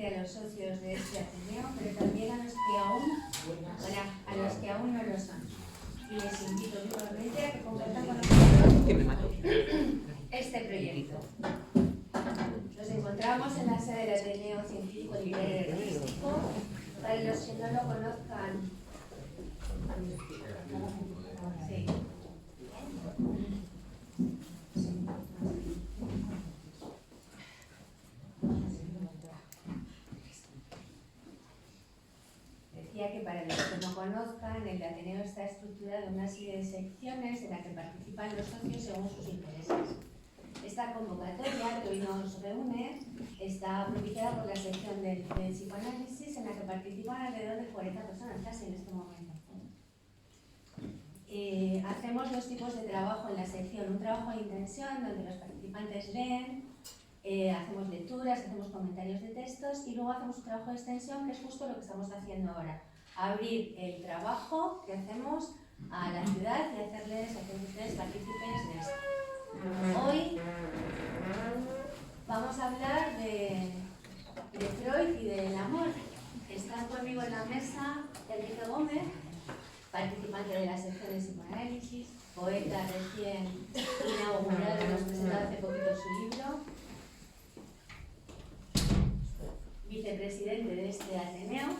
especialmente a los socios de este Ateneo, pero también a los que aún no lo son. Y les invito vivamente a que compartan con nosotros este proyecto. Nos encontramos en la sede del Ateneo Científico Literario y Artístico. Para los que no lo conozcan, sí. Decía que para los que no conozcan, el Ateneo está estructurado en una serie de secciones en las que participan los socios según sus intereses. Esta convocatoria que hoy nos reúne está propiciada por la sección del psicoanálisis, en la que participan alrededor de 40 personas casi en este momento. Hacemos dos tipos de trabajo en la sección: un trabajo de intención donde los participantes leen, hacemos lecturas, hacemos comentarios de textos, y luego hacemos un trabajo de extensión, que es justo lo que estamos haciendo ahora: abrir el trabajo que hacemos a la ciudad y hacerles ustedes partícipes de esto. Hoy vamos a hablar de Freud y del amor. Están conmigo en la mesa Enrique Gómez, participante de la sección de psicoanálisis, poeta recién inaugurado, nos presentado hace poquito su libro, vicepresidente de este Ateneo,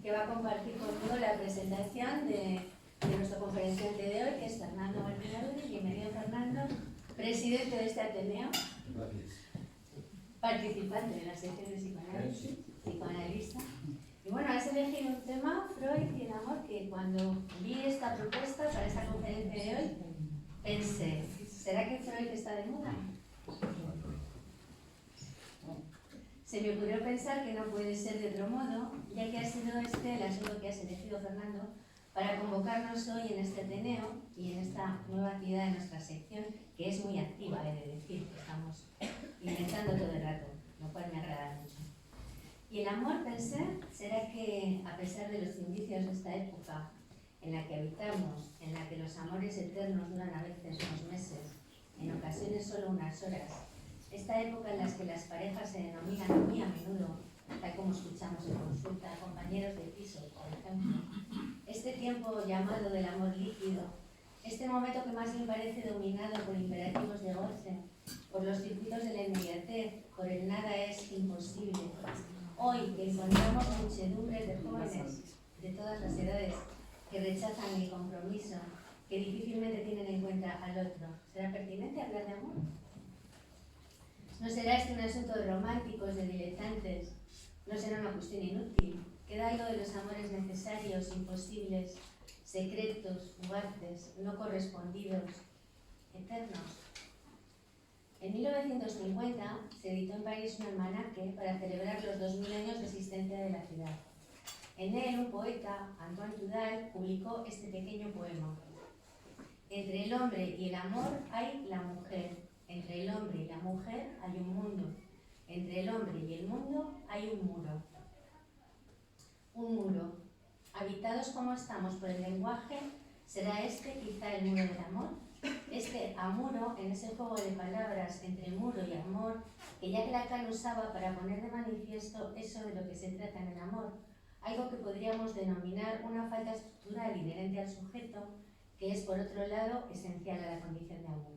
que va a compartir conmigo la presentación de nuestro conferenciante de hoy, que es Fernando Martínez. Bienvenido, Fernando, presidente de este Ateneo. Gracias. Participante de la sección de psicoanálisis, psicoanalista. Y bueno, has elegido un tema, Freud y el amor, que cuando vi esta propuesta para esta conferencia de hoy, pensé, ¿será que Freud está de moda? Se me ocurrió pensar que no puede ser de otro modo, ya que ha sido este el asunto que has elegido, Fernando, para convocarnos hoy en este Ateneo y en esta nueva actividad de nuestra sección, que es muy activa, he de decir, que estamos inventando todo el rato, lo cual me agrada mucho. Y el amor, pensé, será que, a pesar de los indicios de esta época en la que habitamos, en la que los amores eternos duran a veces unos meses, en ocasiones solo unas horas, esta época en la que las parejas se denominan muy a menudo, tal como escuchamos en consulta, compañeros de piso, por ejemplo, este tiempo llamado del amor líquido, este momento que más me parece dominado por imperativos de goce, por los circuitos de la inmediatez, por el nada es imposible. Hoy que encontramos muchedumbres de jóvenes de todas las edades que rechazan el compromiso, que difícilmente tienen en cuenta al otro, ¿será pertinente hablar de amor? ¿No será este un asunto de románticos, de diletantes? ¿No será una cuestión inútil? ¿Queda algo de los amores necesarios, imposibles, secretos, fugaces, no correspondidos, eternos? En 1950 se editó en París un almanaque para celebrar los 2000 años de existencia de la ciudad. En él, un poeta, Antoine Tudal, publicó este pequeño poema: entre el hombre y el amor hay la mujer, entre el hombre y la mujer hay un mundo, entre el hombre y el mundo hay un muro. Un muro. Habitados como estamos por el lenguaje, ¿será este quizá el muro del amor? Este amuro, en ese juego de palabras entre muro y amor, que Jacques Lacan usaba para poner de manifiesto eso de lo que se trata en el amor, algo que podríamos denominar una falta estructural inherente al sujeto, que es, por otro lado, esencial a la condición de amor.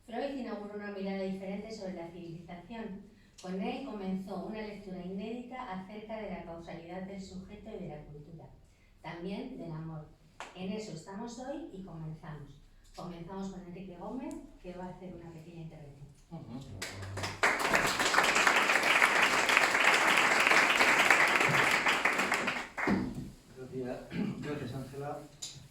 Freud inauguró una mirada diferente sobre la civilización. Con él comenzó una lectura inédita acerca de la causalidad del sujeto y de la cultura, también del amor. En eso estamos hoy y comenzamos. Comenzamos con Enrique Gómez, que va a hacer una pequeña intervención. Gracias, Ángela.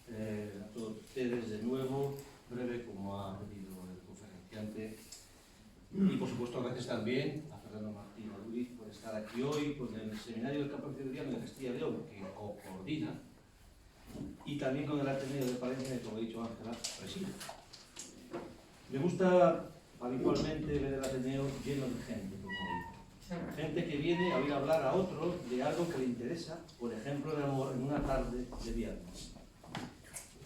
A todos ustedes de nuevo, breve como ha pedido el conferenciante. Y por supuesto gracias también a Fernando Martín Luis por estar aquí hoy con el seminario del campo de Castilla y León, que coordina, y también con el Ateneo de Palencia, que, como ha dicho Ángela, preside. Me gusta habitualmente ver el Ateneo lleno de gente, como hoy. Gente que viene a oír hablar a otro de algo que le interesa, por ejemplo, de amor en una tarde de viernes.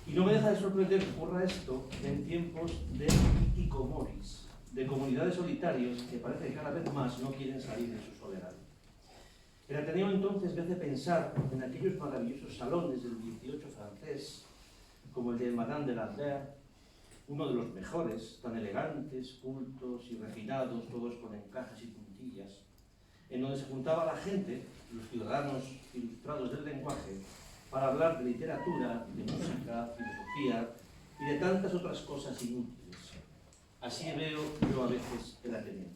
Y no me deja de sorprender que ocurra esto en tiempos de hikikomores, de comunidades solitarios que parece que cada vez más no quieren salir de su soledad. El Ateneo entonces me hace pensar en aquellos maravillosos salones del 18 francés, como el de Madame de Lambert, uno de los mejores, tan elegantes, cultos y refinados, todos con encajes y puntillas, en donde se juntaba la gente, los ciudadanos ilustrados del lenguaje, para hablar de literatura, de música, filosofía y de tantas otras cosas inútiles. Así veo yo a veces el Ateneo.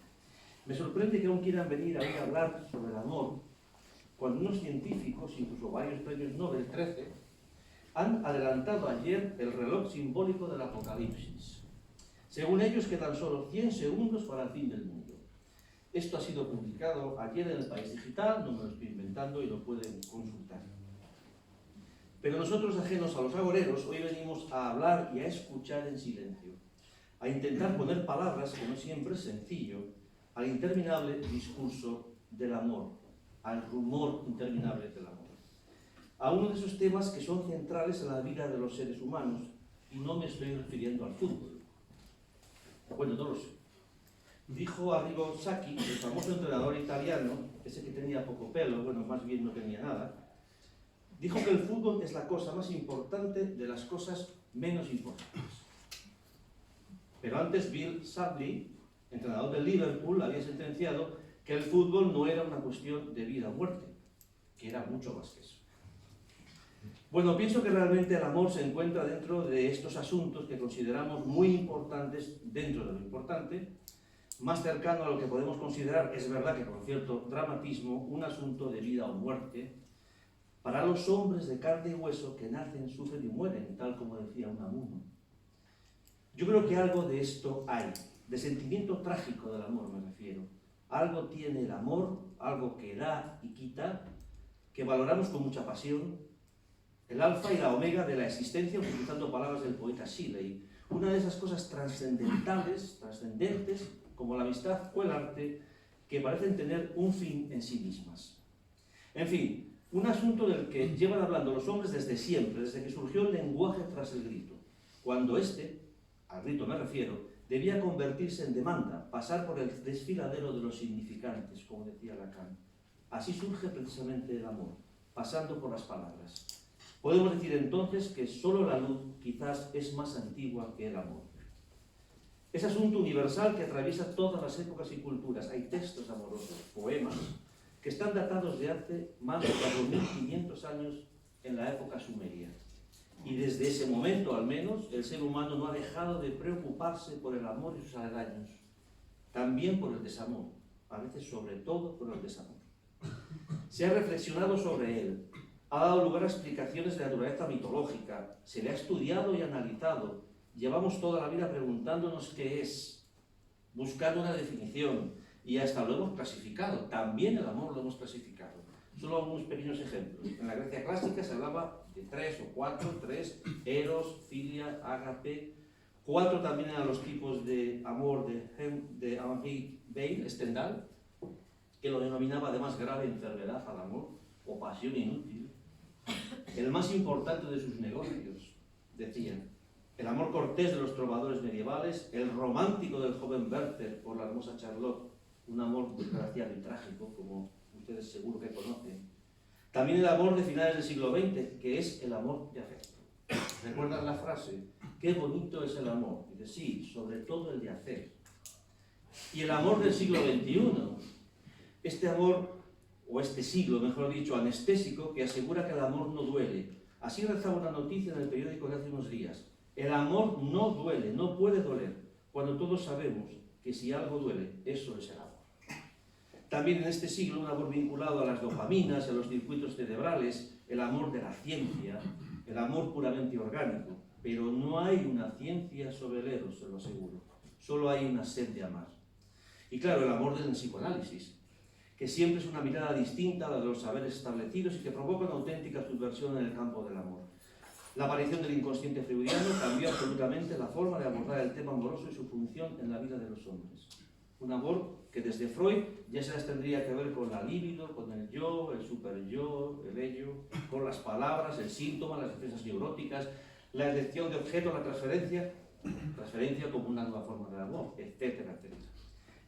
Me sorprende que aún quieran venir a hablar sobre el amor, cuando unos científicos, incluso varios premios Nobel, 13, han adelantado ayer el reloj simbólico del Apocalipsis. Según ellos, quedan solo 100 segundos para el fin del mundo. Esto ha sido publicado ayer en El País Digital, no me lo estoy inventando y lo pueden consultar. Pero nosotros, ajenos a los agoreros, hoy venimos a hablar y a escuchar en silencio, a intentar poner palabras, que no siempre es sencillo, al interminable discurso del amor, al rumor interminable del amor, a uno de esos temas que son centrales en la vida de los seres humanos, y no me estoy refiriendo al fútbol. Bueno, no lo sé. Dijo Arrigo Sacchi, el famoso entrenador italiano, ese que tenía poco pelo, bueno, más bien no tenía nada, dijo que el fútbol es la cosa más importante de las cosas menos importantes. Pero antes Bill Shankly, entrenador del Liverpool, había sentenciado que el fútbol no era una cuestión de vida o muerte, que era mucho más que eso. Bueno, pienso que realmente el amor se encuentra dentro de estos asuntos que consideramos muy importantes dentro de lo importante, más cercano a lo que podemos considerar, es verdad que con cierto dramatismo, un asunto de vida o muerte para los hombres de carne y hueso que nacen, sufren y mueren, tal como decía Unamuno. Yo creo que algo de esto hay, de sentimiento trágico del amor me refiero. Algo tiene el amor, algo que da y quita, que valoramos con mucha pasión, el alfa y la omega de la existencia, utilizando palabras del poeta Shelley. Una de esas cosas trascendentales, trascendentes, como la amistad o el arte, que parecen tener un fin en sí mismas. En fin, un asunto del que llevan hablando los hombres desde siempre, desde que surgió el lenguaje tras el grito, cuando al grito me refiero, debía convertirse en demanda, pasar por el desfiladero de los significantes, como decía Lacan. Así surge precisamente el amor, pasando por las palabras. Podemos decir entonces que solo la luz quizás es más antigua que el amor. Es asunto universal que atraviesa todas las épocas y culturas. Hay textos amorosos, poemas, que están datados de hace más de 4.500 años en la época sumeria. Y desde ese momento, al menos, el ser humano no ha dejado de preocuparse por el amor y sus aledaños, también por el desamor, a veces sobre todo por el desamor. Se ha reflexionado sobre él, ha dado lugar a explicaciones de naturaleza mitológica, se le ha estudiado y analizado, llevamos toda la vida preguntándonos qué es, buscando una definición, y hasta lo hemos clasificado, también el amor lo hemos clasificado. Solo algunos pequeños ejemplos. En la Grecia clásica se hablaba de 3 o 4, 3, eros, filia, ágape. 4 también eran los tipos de amor de Henri Beyle, Stendhal, que lo denominaba además grave enfermedad al amor, o pasión inútil. El más importante de sus negocios, decía, el amor cortés de los trovadores medievales, el romántico del joven Werther por la hermosa Charlotte, un amor desgraciado y trágico, como ustedes seguro que conocen. También el amor de finales del siglo XX, que es el amor de afecto. ¿Recuerdan la frase? Qué bonito es el amor. Dice, sí, sobre todo el de hacer. Y el amor del siglo XXI, este amor, o este siglo, mejor dicho, anestésico, que asegura que el amor no duele. Así rezaba una noticia en el periódico de hace unos días. El amor no duele, no puede doler, cuando todos sabemos que si algo duele, eso es el amor. También en este siglo un amor vinculado a las dopaminas, a los circuitos cerebrales, el amor de la ciencia, el amor puramente orgánico. Pero no hay una ciencia sobre el eros, se lo aseguro. Solo hay una sed de amar. Y claro, el amor del psicoanálisis, que siempre es una mirada distinta a la de los saberes establecidos y que provoca una auténtica subversión en el campo del amor. La aparición del inconsciente freudiano cambió absolutamente la forma de abordar el tema amoroso y su función en la vida de los hombres. Un amor que desde Freud ya se les tendría que ver con la libido, con el yo, el superyo, el ello, con las palabras, el síntoma, las defensas neuróticas, la elección de objeto, la transferencia como una nueva forma de amor, etcétera, etcétera.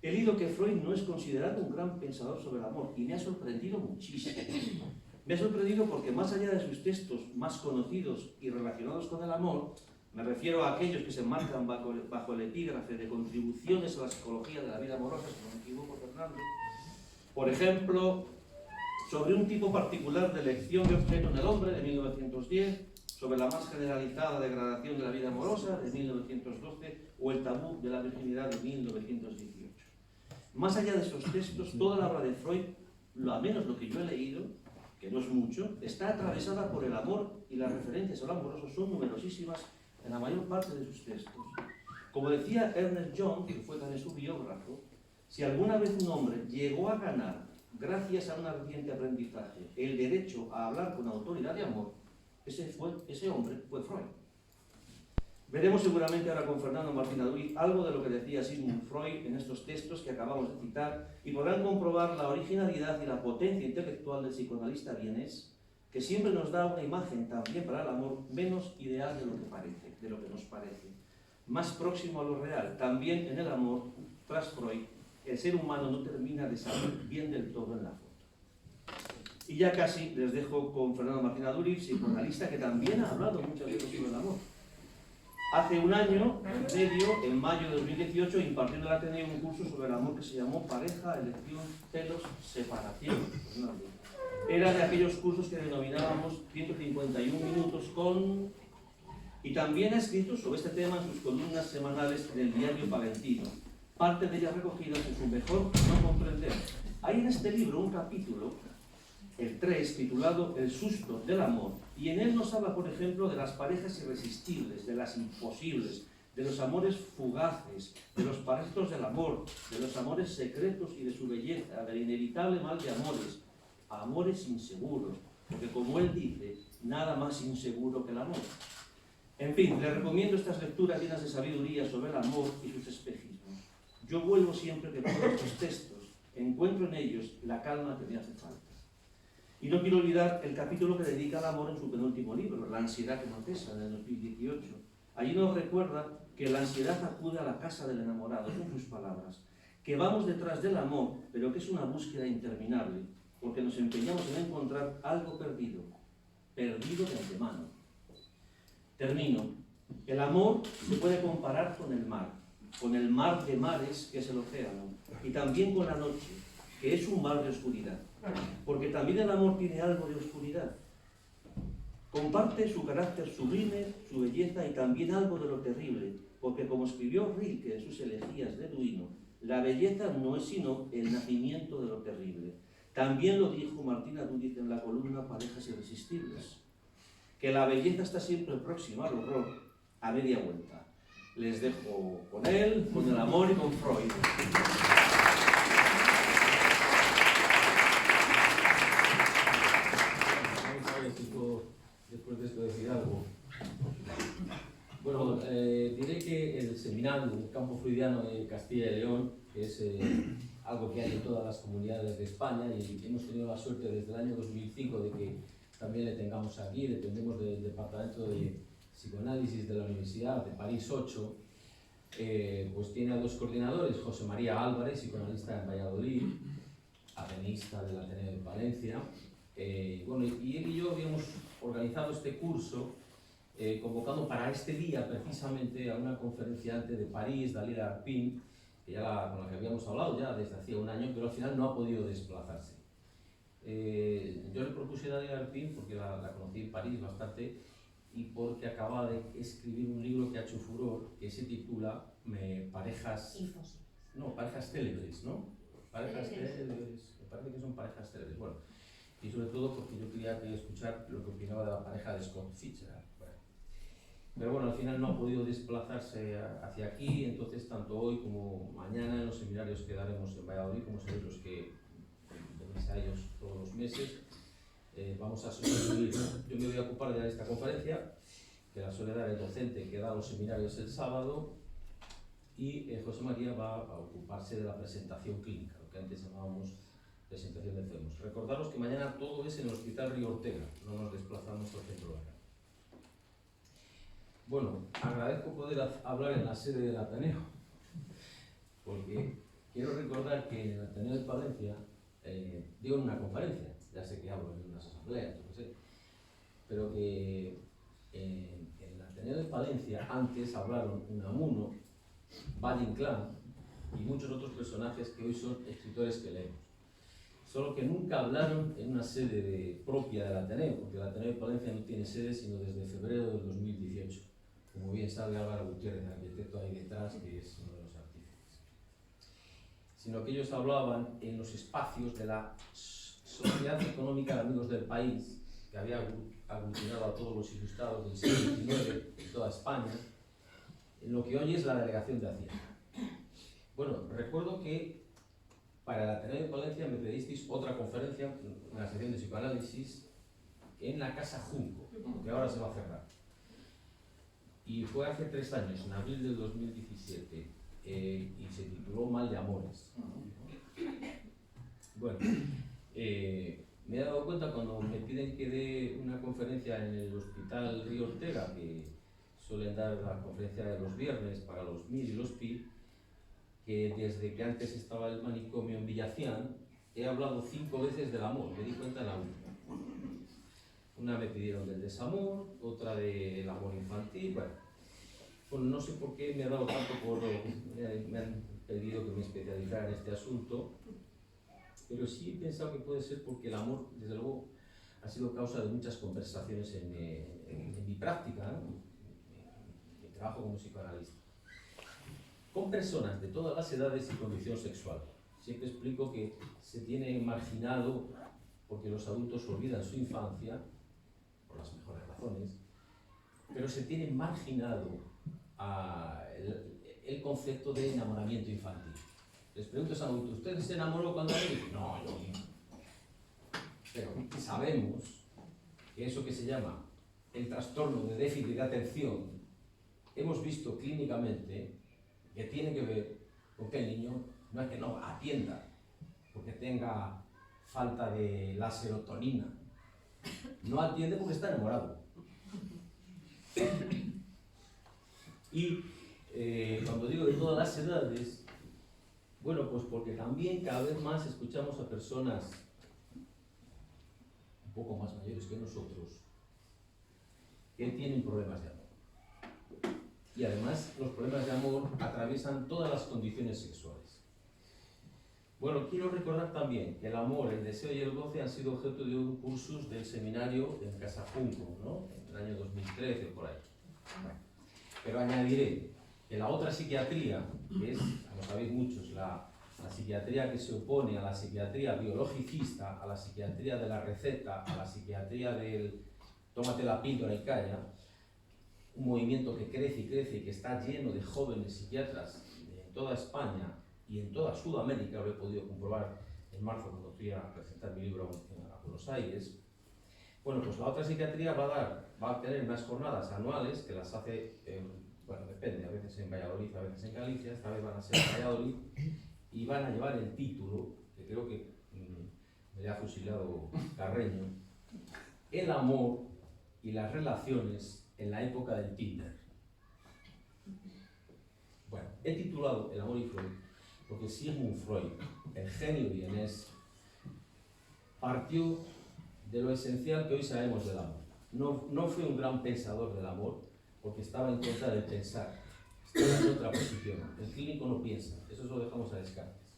He leído que Freud no es considerado un gran pensador sobre el amor y me ha sorprendido muchísimo. Me ha sorprendido porque más allá de sus textos más conocidos y relacionados con el amor, me refiero a aquellos que se enmarcan bajo el epígrafe de contribuciones a la psicología de la vida amorosa, si no me equivoco, Fernando. Por ejemplo, sobre un tipo particular de elección de objeto en el hombre, de 1910, sobre la más generalizada degradación de la vida amorosa, de 1912, o el tabú de la virginidad, de 1918. Más allá de esos textos, toda la obra de Freud, al menos lo que yo he leído, que no es mucho, está atravesada por el amor y las referencias al amoroso son numerosísimas en la mayor parte de sus textos. Como decía Ernest Young, que fue también su biógrafo, si alguna vez un hombre llegó a ganar, gracias a un ardiente aprendizaje, el derecho a hablar con autoridad de amor, ese hombre fue Freud. Veremos seguramente ahora con Fernando Martín Aduriz algo de lo que decía Sigmund Freud en estos textos que acabamos de citar y podrán comprobar la originalidad y la potencia intelectual del psicoanalista vienés, que siempre nos da una imagen también para el amor menos ideal de lo que nos parece, más próximo a lo real. También en el amor, tras Freud, el ser humano no termina de salir bien del todo en la foto. Y ya casi les dejo con Fernando Martín Aduriz, psicoanalista que también ha hablado muchas veces sobre el amor. Hace un año y medio, en mayo de 2018, impartió en el Ateneo un curso sobre el amor que se llamó Pareja, Elección, Celos, Separación. Era de aquellos cursos que denominábamos 151 minutos con... Y también ha escrito sobre este tema en sus columnas semanales en el diario Palentino, parte de ellas recogidas en su Mejor no comprender. Hay en este libro un capítulo, el 3, titulado El susto del amor, y en él nos habla, por ejemplo, de las parejas irresistibles, de las imposibles, de los amores fugaces, de los parásitos del amor, de los amores secretos y de su belleza, del inevitable mal de amores, amores inseguros, porque como él dice, nada más inseguro que el amor. En fin, les recomiendo estas lecturas llenas de sabiduría sobre el amor y sus espejismos. Yo vuelvo siempre que puedo a estos textos, encuentro en ellos la calma que me hace falta. Y no quiero olvidar el capítulo que dedica al amor en su penúltimo libro, La ansiedad que no cesa, en el 2018. Allí nos recuerda que la ansiedad acude a la casa del enamorado, son sus palabras, que vamos detrás del amor, pero que es una búsqueda interminable, porque nos empeñamos en encontrar algo perdido, perdido de antemano. Termino. El amor se puede comparar con el mar de mares, que es el océano, y también con la noche, que es un mar de oscuridad, porque también el amor tiene algo de oscuridad. Comparte su carácter sublime, su belleza y también algo de lo terrible, porque como escribió Rilke en sus elegías de Duino, la belleza no es sino el nacimiento de lo terrible. También lo dijo Martín Aduriz en la columna Parejas irresistibles, que la belleza está siempre próxima al horror, a media vuelta. Les dejo con él, con el amor y con Freud. Después de esto decir algo. Bueno, diré que el seminario del campo freudiano de Castilla y León, que es algo que hay en todas las comunidades de España, y hemos tenido la suerte desde el año 2005 de que también le tengamos aquí, dependemos del Departamento de Psicoanálisis de la Universidad de París 8, pues tiene a dos coordinadores, José María Álvarez, psicoanalista en Valladolid, atenista del Ateneo de Valencia. Bueno, y él y yo habíamos organizado este curso convocando para este día precisamente a una conferenciante de París, Dalila Arpin, que ya con la que habíamos hablado ya desde hacía un año, pero al final no ha podido desplazarse. Yo le propuse a Dalila Arpin porque la conocí en París bastante y porque acaba de escribir un libro que ha hecho furor, que se titula Parejas célebres, ¿no? Parejas célebres, me parece que son parejas célebres. Bueno, y sobre todo porque yo quería escuchar lo que opinaba de la pareja de Scott Fitzgerald. Bueno. Pero bueno, al final no ha podido desplazarse hacia aquí, entonces tanto hoy como mañana en los seminarios que daremos en Valladolid, como sabéis los que venís a ellos todos los meses, vamos a sustituir. Yo me voy a ocupar de esta conferencia, que la suele dar el docente que da los seminarios el sábado, y José María va a ocuparse de la presentación clínica, lo que antes llamábamos presentación de enfermos. Recordaros que mañana todo es en el Hospital Río Ortega, no nos desplazamos al centro de acá. Bueno, agradezco poder hablar en la sede del Ateneo, porque quiero recordar que en el Ateneo de Palencia, digo en una conferencia, ya sé que hablo en unas asambleas, yo qué sé, pero que en el Ateneo de Palencia antes hablaron Unamuno, Valle Inclán y muchos otros personajes que hoy son escritores que leemos. Solo que nunca hablaron en una sede propia del Ateneo, porque el Ateneo de Palencia no tiene sede sino desde febrero del 2018. Como bien sabe Álvaro Gutiérrez, el arquitecto ahí detrás, que es uno de los artífices. Sino que ellos hablaban en los espacios de la Sociedad Económica de Amigos del País, que había aglutinado a todos los ilustrados del siglo XIX de toda España, en lo que hoy es la Delegación de Hacienda. Bueno, recuerdo que para el Ateneo de Palencia me pedisteis otra conferencia, una sección de psicoanálisis, en la Casa Junco, que ahora se va a cerrar. Y fue hace 3 años, en abril del 2017, y se tituló Mal de Amores. Bueno, me he dado cuenta cuando me piden que dé una conferencia en el Hospital Río Ortega, que suelen dar la conferencia de los viernes para los MIR y los PI, que desde que antes estaba el manicomio en Villacián, he hablado 5 veces del amor, me di cuenta en la última. Una me pidieron del desamor, otra del amor infantil, bueno, no sé por qué me ha dado tanto me han pedido que me especializara en este asunto, pero sí he pensado que puede ser porque el amor, desde luego, ha sido causa de muchas conversaciones en mi práctica, ¿no? En mi trabajo como psicoanalista, con personas de todas las edades y condición sexual. Siempre explico que se tiene marginado, porque los adultos olvidan su infancia, por las mejores razones, pero se tiene marginado el concepto de enamoramiento infantil. Les pregunto a ese adulto, ¿usted se enamoró cuando era niño? No, yo no. Pero sabemos que eso que se llama el trastorno de déficit de atención, hemos visto clínicamente que tiene que ver con que el niño no es que no atienda, porque tenga falta de la serotonina, no atiende porque está enamorado. Y cuando digo de todas las edades, bueno, pues porque también cada vez más escuchamos a personas un poco más mayores que nosotros que tienen problemas de amor. Y además los problemas de amor atraviesan todas las condiciones sexuales. Bueno, quiero recordar también que el amor, el deseo y el goce han sido objeto de un cursus del seminario en Casa Junco, ¿no? En el año 2013, por ahí. Bueno, pero añadiré que la otra psiquiatría, que es, como sabéis muchos, la psiquiatría que se opone a la psiquiatría biologicista, a la psiquiatría de la receta, a la psiquiatría del tómate la píldora y calla, un movimiento que crece y crece y que está lleno de jóvenes psiquiatras en toda España y en toda Sudamérica, lo he podido comprobar en marzo cuando fui a presentar mi libro a Buenos Aires. Bueno, pues la otra psiquiatría va a tener unas jornadas anuales que las hace, bueno, depende, a veces en Valladolid, a veces en Galicia, esta vez van a ser en Valladolid, y van a llevar el título, que creo que me ha fusilado Carreño, El amor y las relaciones en la época del Tinder. Bueno, he titulado El amor y Freud porque Sigmund Freud, el genio vienés, partió de lo esencial que hoy sabemos del amor. No fue un gran pensador del amor porque estaba en contra del pensar, estaba en otra posición. El clínico no piensa, eso se lo dejamos a Descartes.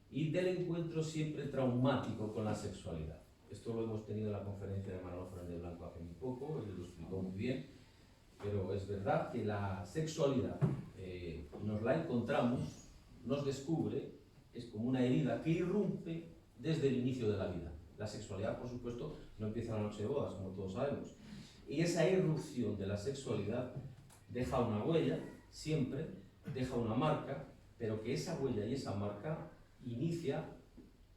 Y del encuentro siempre traumático con la sexualidad. Esto lo hemos tenido en la conferencia de Manolo Fernández Blanco hace muy poco, él lo explicó muy bien, pero es verdad que la sexualidad nos la encontramos, nos descubre, es como una herida que irrumpe desde el inicio de la vida. La sexualidad, por supuesto, no empieza en la noche de bodas, como todos sabemos. Y esa irrupción de la sexualidad deja una huella, siempre, deja una marca, pero que esa huella y esa marca inicia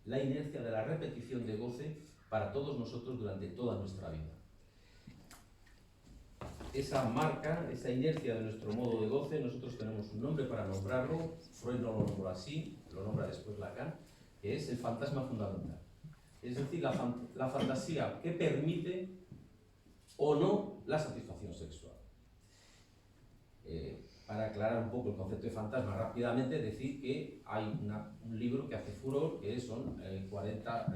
la inercia de la repetición de goce para todos nosotros durante toda nuestra vida. Esa marca, esa inercia de nuestro modo de goce, nosotros tenemos un nombre para nombrarlo, Freud no lo nombró así, lo nombra después Lacan, que es el fantasma fundamental. Es decir, la fantasía que permite o no la satisfacción sexual. para aclarar un poco el concepto de fantasma rápidamente, decir que hay un libro que hace furor, que son 40,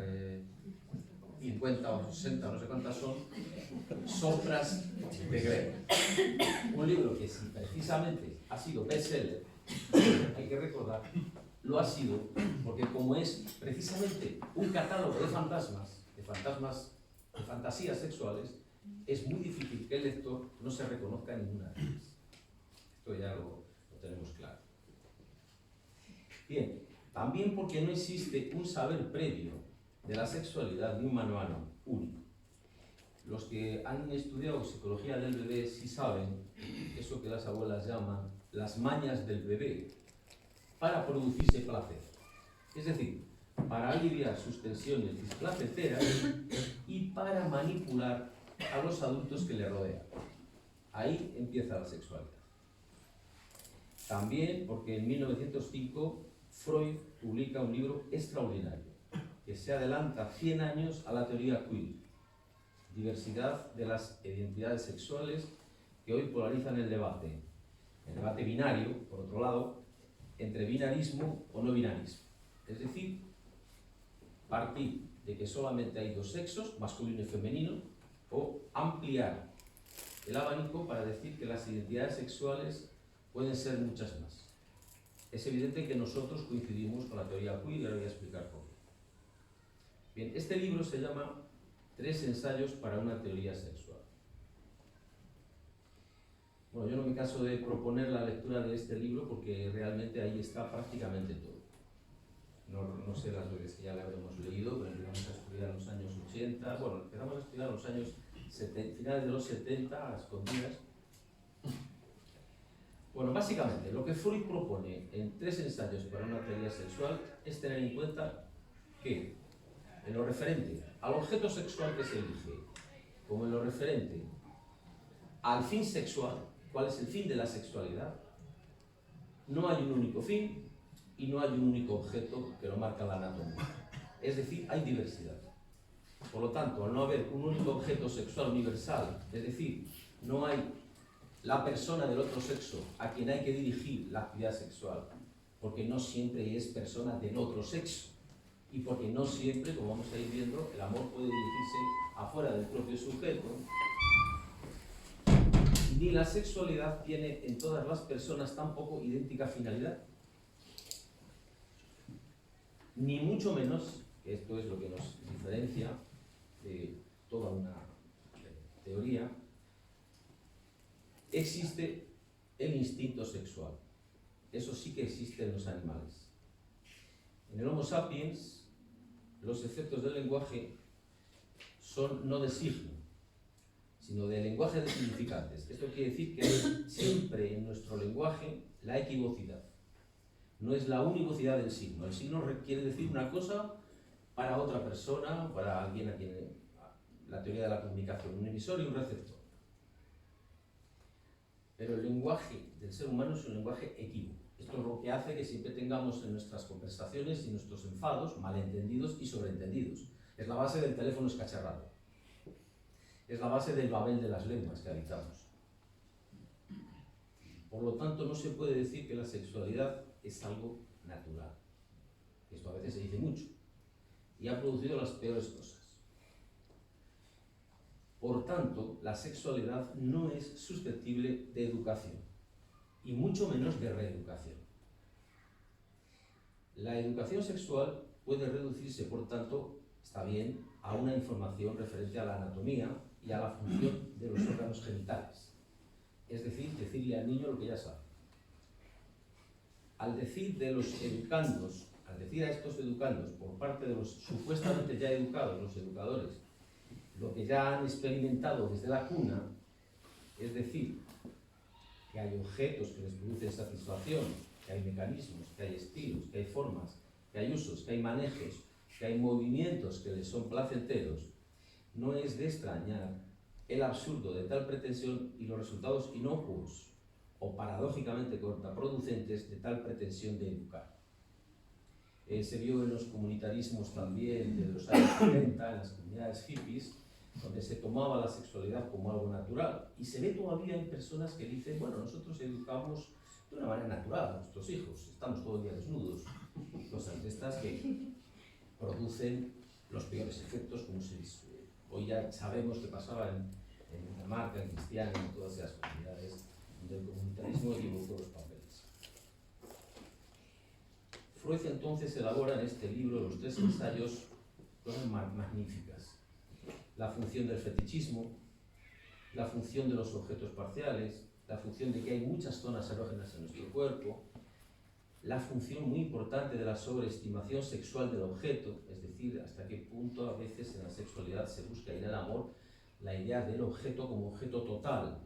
50 o 60, no sé cuántas son, sombras de Grey. Un libro que si precisamente ha sido bestseller, hay que recordar, lo ha sido porque como es precisamente un catálogo de fantasmas, de fantasías sexuales, es muy difícil que el lector no se reconozca en ninguna de ellas. Esto ya lo tenemos claro. Bien, también porque no existe un saber previo de la sexualidad ni un manual único. Los que han estudiado psicología del bebé sí saben eso que las abuelas llaman las mañas del bebé para producirse placer. Es decir, para aliviar sus tensiones displacenteras y para manipular a los adultos que le rodean. Ahí empieza la sexualidad. También porque en 1905 Freud publica un libro extraordinario que se adelanta 100 años a la teoría queer, diversidad de las identidades sexuales que hoy polarizan el debate binario, por otro lado, entre binarismo o no binarismo. Es decir, partir de que solamente hay dos sexos, masculino y femenino, o ampliar el abanico para decir que las identidades sexuales pueden ser muchas más. Es evidente que nosotros coincidimos con la teoría queer y ahora voy a explicar por qué. Bien, este libro se llama 3 ensayos para una teoría sexual. Bueno, yo no me canso de proponer la lectura de este libro porque realmente ahí está prácticamente todo. No sé las veces que ya la habremos leído, pero empezamos a estudiar en los años 80, bueno, empezamos a estudiar en los años 70, finales de los 70, a escondidas. Bueno, básicamente, lo que Freud propone en 3 ensayos para una teoría sexual es tener en cuenta que, en lo referente al objeto sexual que se elige, como en lo referente al fin sexual, ¿cuál es el fin de la sexualidad? No hay un único fin y no hay un único objeto que lo marca la anatomía. Es decir, hay diversidad. Por lo tanto, al no haber un único objeto sexual universal, es decir, no hay la persona del otro sexo a quien hay que dirigir la actividad sexual, porque no siempre es persona del otro sexo, y porque no siempre, como vamos a ir viendo, el amor puede dirigirse afuera del propio sujeto, ni la sexualidad tiene en todas las personas tampoco idéntica finalidad, ni mucho menos, esto es lo que nos diferencia de toda una teoría, existe el instinto sexual. Eso sí que existe en los animales. En el Homo sapiens, los efectos del lenguaje son no de signo, sino de lenguaje de significantes. Esto quiere decir que hay siempre en nuestro lenguaje la equivocidad. No es la univocidad del signo. El signo quiere decir una cosa para otra persona, para alguien a quien la teoría de la comunicación, un emisor y un receptor. Pero el lenguaje del ser humano es un lenguaje equívoco. Esto es lo que hace que siempre tengamos en nuestras conversaciones y nuestros enfados malentendidos y sobreentendidos. Es la base del teléfono escacharrado. Es la base del Babel de las lenguas que habitamos. Por lo tanto, no se puede decir que la sexualidad es algo natural. Esto a veces se dice mucho. Y ha producido las peores cosas. Por tanto, la sexualidad no es susceptible de educación, y mucho menos de reeducación. La educación sexual puede reducirse, por tanto, está bien, a una información referente a la anatomía y a la función de los órganos genitales. Es decir, decirle al niño lo que ya sabe. Al decir de los educandos, al decir a estos educandos por parte de los supuestamente ya educados, los educadores, lo que ya han experimentado desde la cuna, es decir, que hay objetos que les producen satisfacción, que hay mecanismos, que hay estilos, que hay formas, que hay usos, que hay manejos, que hay movimientos que les son placenteros, no es de extrañar el absurdo de tal pretensión y los resultados inocuos o paradójicamente contraproducentes de tal pretensión de educar. Se vio en los comunitarismos también de los años 70, en las comunidades hippies, donde se tomaba la sexualidad como algo natural. Y se ve todavía en personas que dicen, bueno, nosotros educamos de una manera natural a nuestros hijos. Estamos todo el día desnudos, cosas de estas que producen los peores efectos, como se dice. Hoy ya sabemos que pasaba en Dinamarca, en Cristiana, en todas esas comunidades donde el comunitarismo equivocó los papeles. Freud entonces elabora en este libro, los 3 ensayos, cosas magníficas. La función del fetichismo, la función de los objetos parciales, la función de que hay muchas zonas erógenas en nuestro cuerpo, la función muy importante de la sobreestimación sexual del objeto, es decir, hasta qué punto a veces en la sexualidad se busca y en el amor la idea del objeto como objeto total.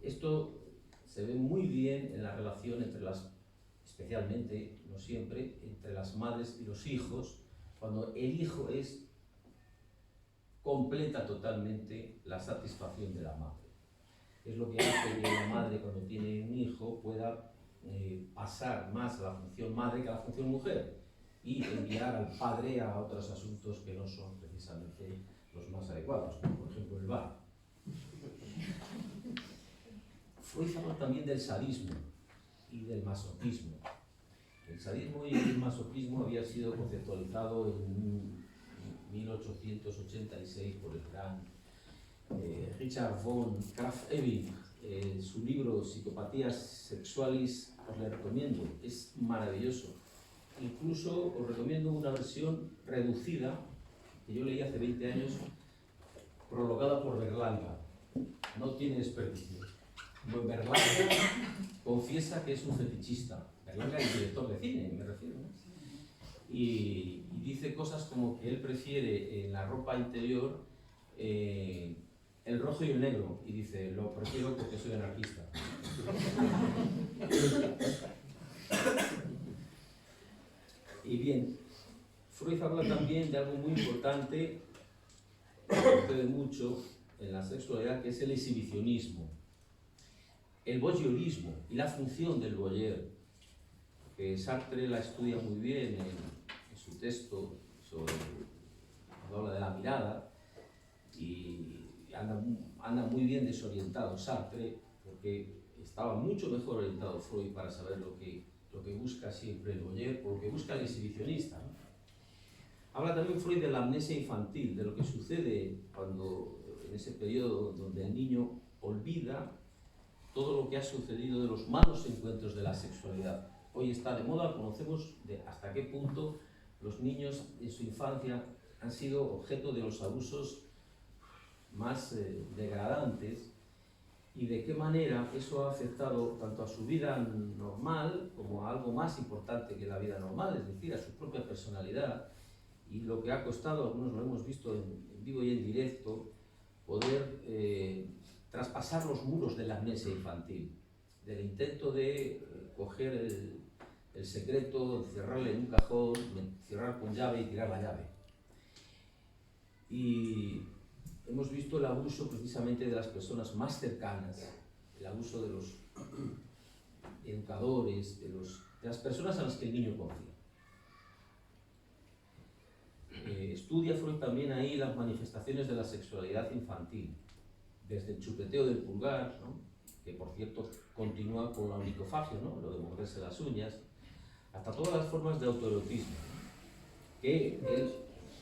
Esto se ve muy bien en la relación entre especialmente, no siempre, entre las madres y los hijos, cuando el hijo completa totalmente la satisfacción de la madre. Es lo que hace que la madre, cuando tiene un hijo, pueda pasar más a la función madre que a la función mujer y enviar al padre a otros asuntos que no son precisamente los más adecuados, como por ejemplo el bar. Freud habla también del sadismo y del masoquismo. El sadismo y el masoquismo había sido conceptualizado en 1886 por el gran Richard von Krafft-Ebing. Su libro Psicopatías Sexualis os le recomiendo, es maravilloso. Incluso os recomiendo una versión reducida que yo leí hace 20 años, prologada por Berlanga. No tiene desperdicio. Berlanga confiesa que es un fetichista. Berlanga es director de cine, me refiero, ¿no? Y dice cosas como que él prefiere en la ropa interior el rojo y el negro, y dice, lo prefiero porque soy anarquista. Y bien, Freud habla también de algo muy importante que sucede mucho en la sexualidad, que es el exhibicionismo, el voyeurismo y la función del voyeur, que Sartre la estudia muy bien en su texto sobre habla de la mirada, y anda muy bien desorientado Sartre, porque estaba mucho mejor orientado Freud para saber lo que busca siempre el voyeur, o lo que busca el exhibicionista, ¿no? Habla también Freud de la amnesia infantil, de lo que sucede cuando, en ese periodo donde el niño olvida todo lo que ha sucedido de los malos encuentros de la sexualidad. Hoy está de moda, conocemos hasta qué punto los niños en su infancia han sido objeto de los abusos más degradantes, y de qué manera eso ha afectado tanto a su vida normal como a algo más importante que la vida normal, es decir, a su propia personalidad, y lo que ha costado, algunos lo hemos visto en vivo y en directo, poder traspasar los muros de la amnesia infantil, del intento de coger el secreto, encerrarle en un cajón, cerrar con llave y tirar la llave. Y hemos visto el abuso precisamente de las personas más cercanas, el abuso de los educadores, de las personas a las que el niño confía. Estudia Freud también ahí las manifestaciones de la sexualidad infantil, desde el chupeteo del pulgar, ¿no?, que por cierto continúa con la onicofagia, ¿no?, lo de morderse las uñas, hasta todas las formas de autoerotismo, ¿no?, que él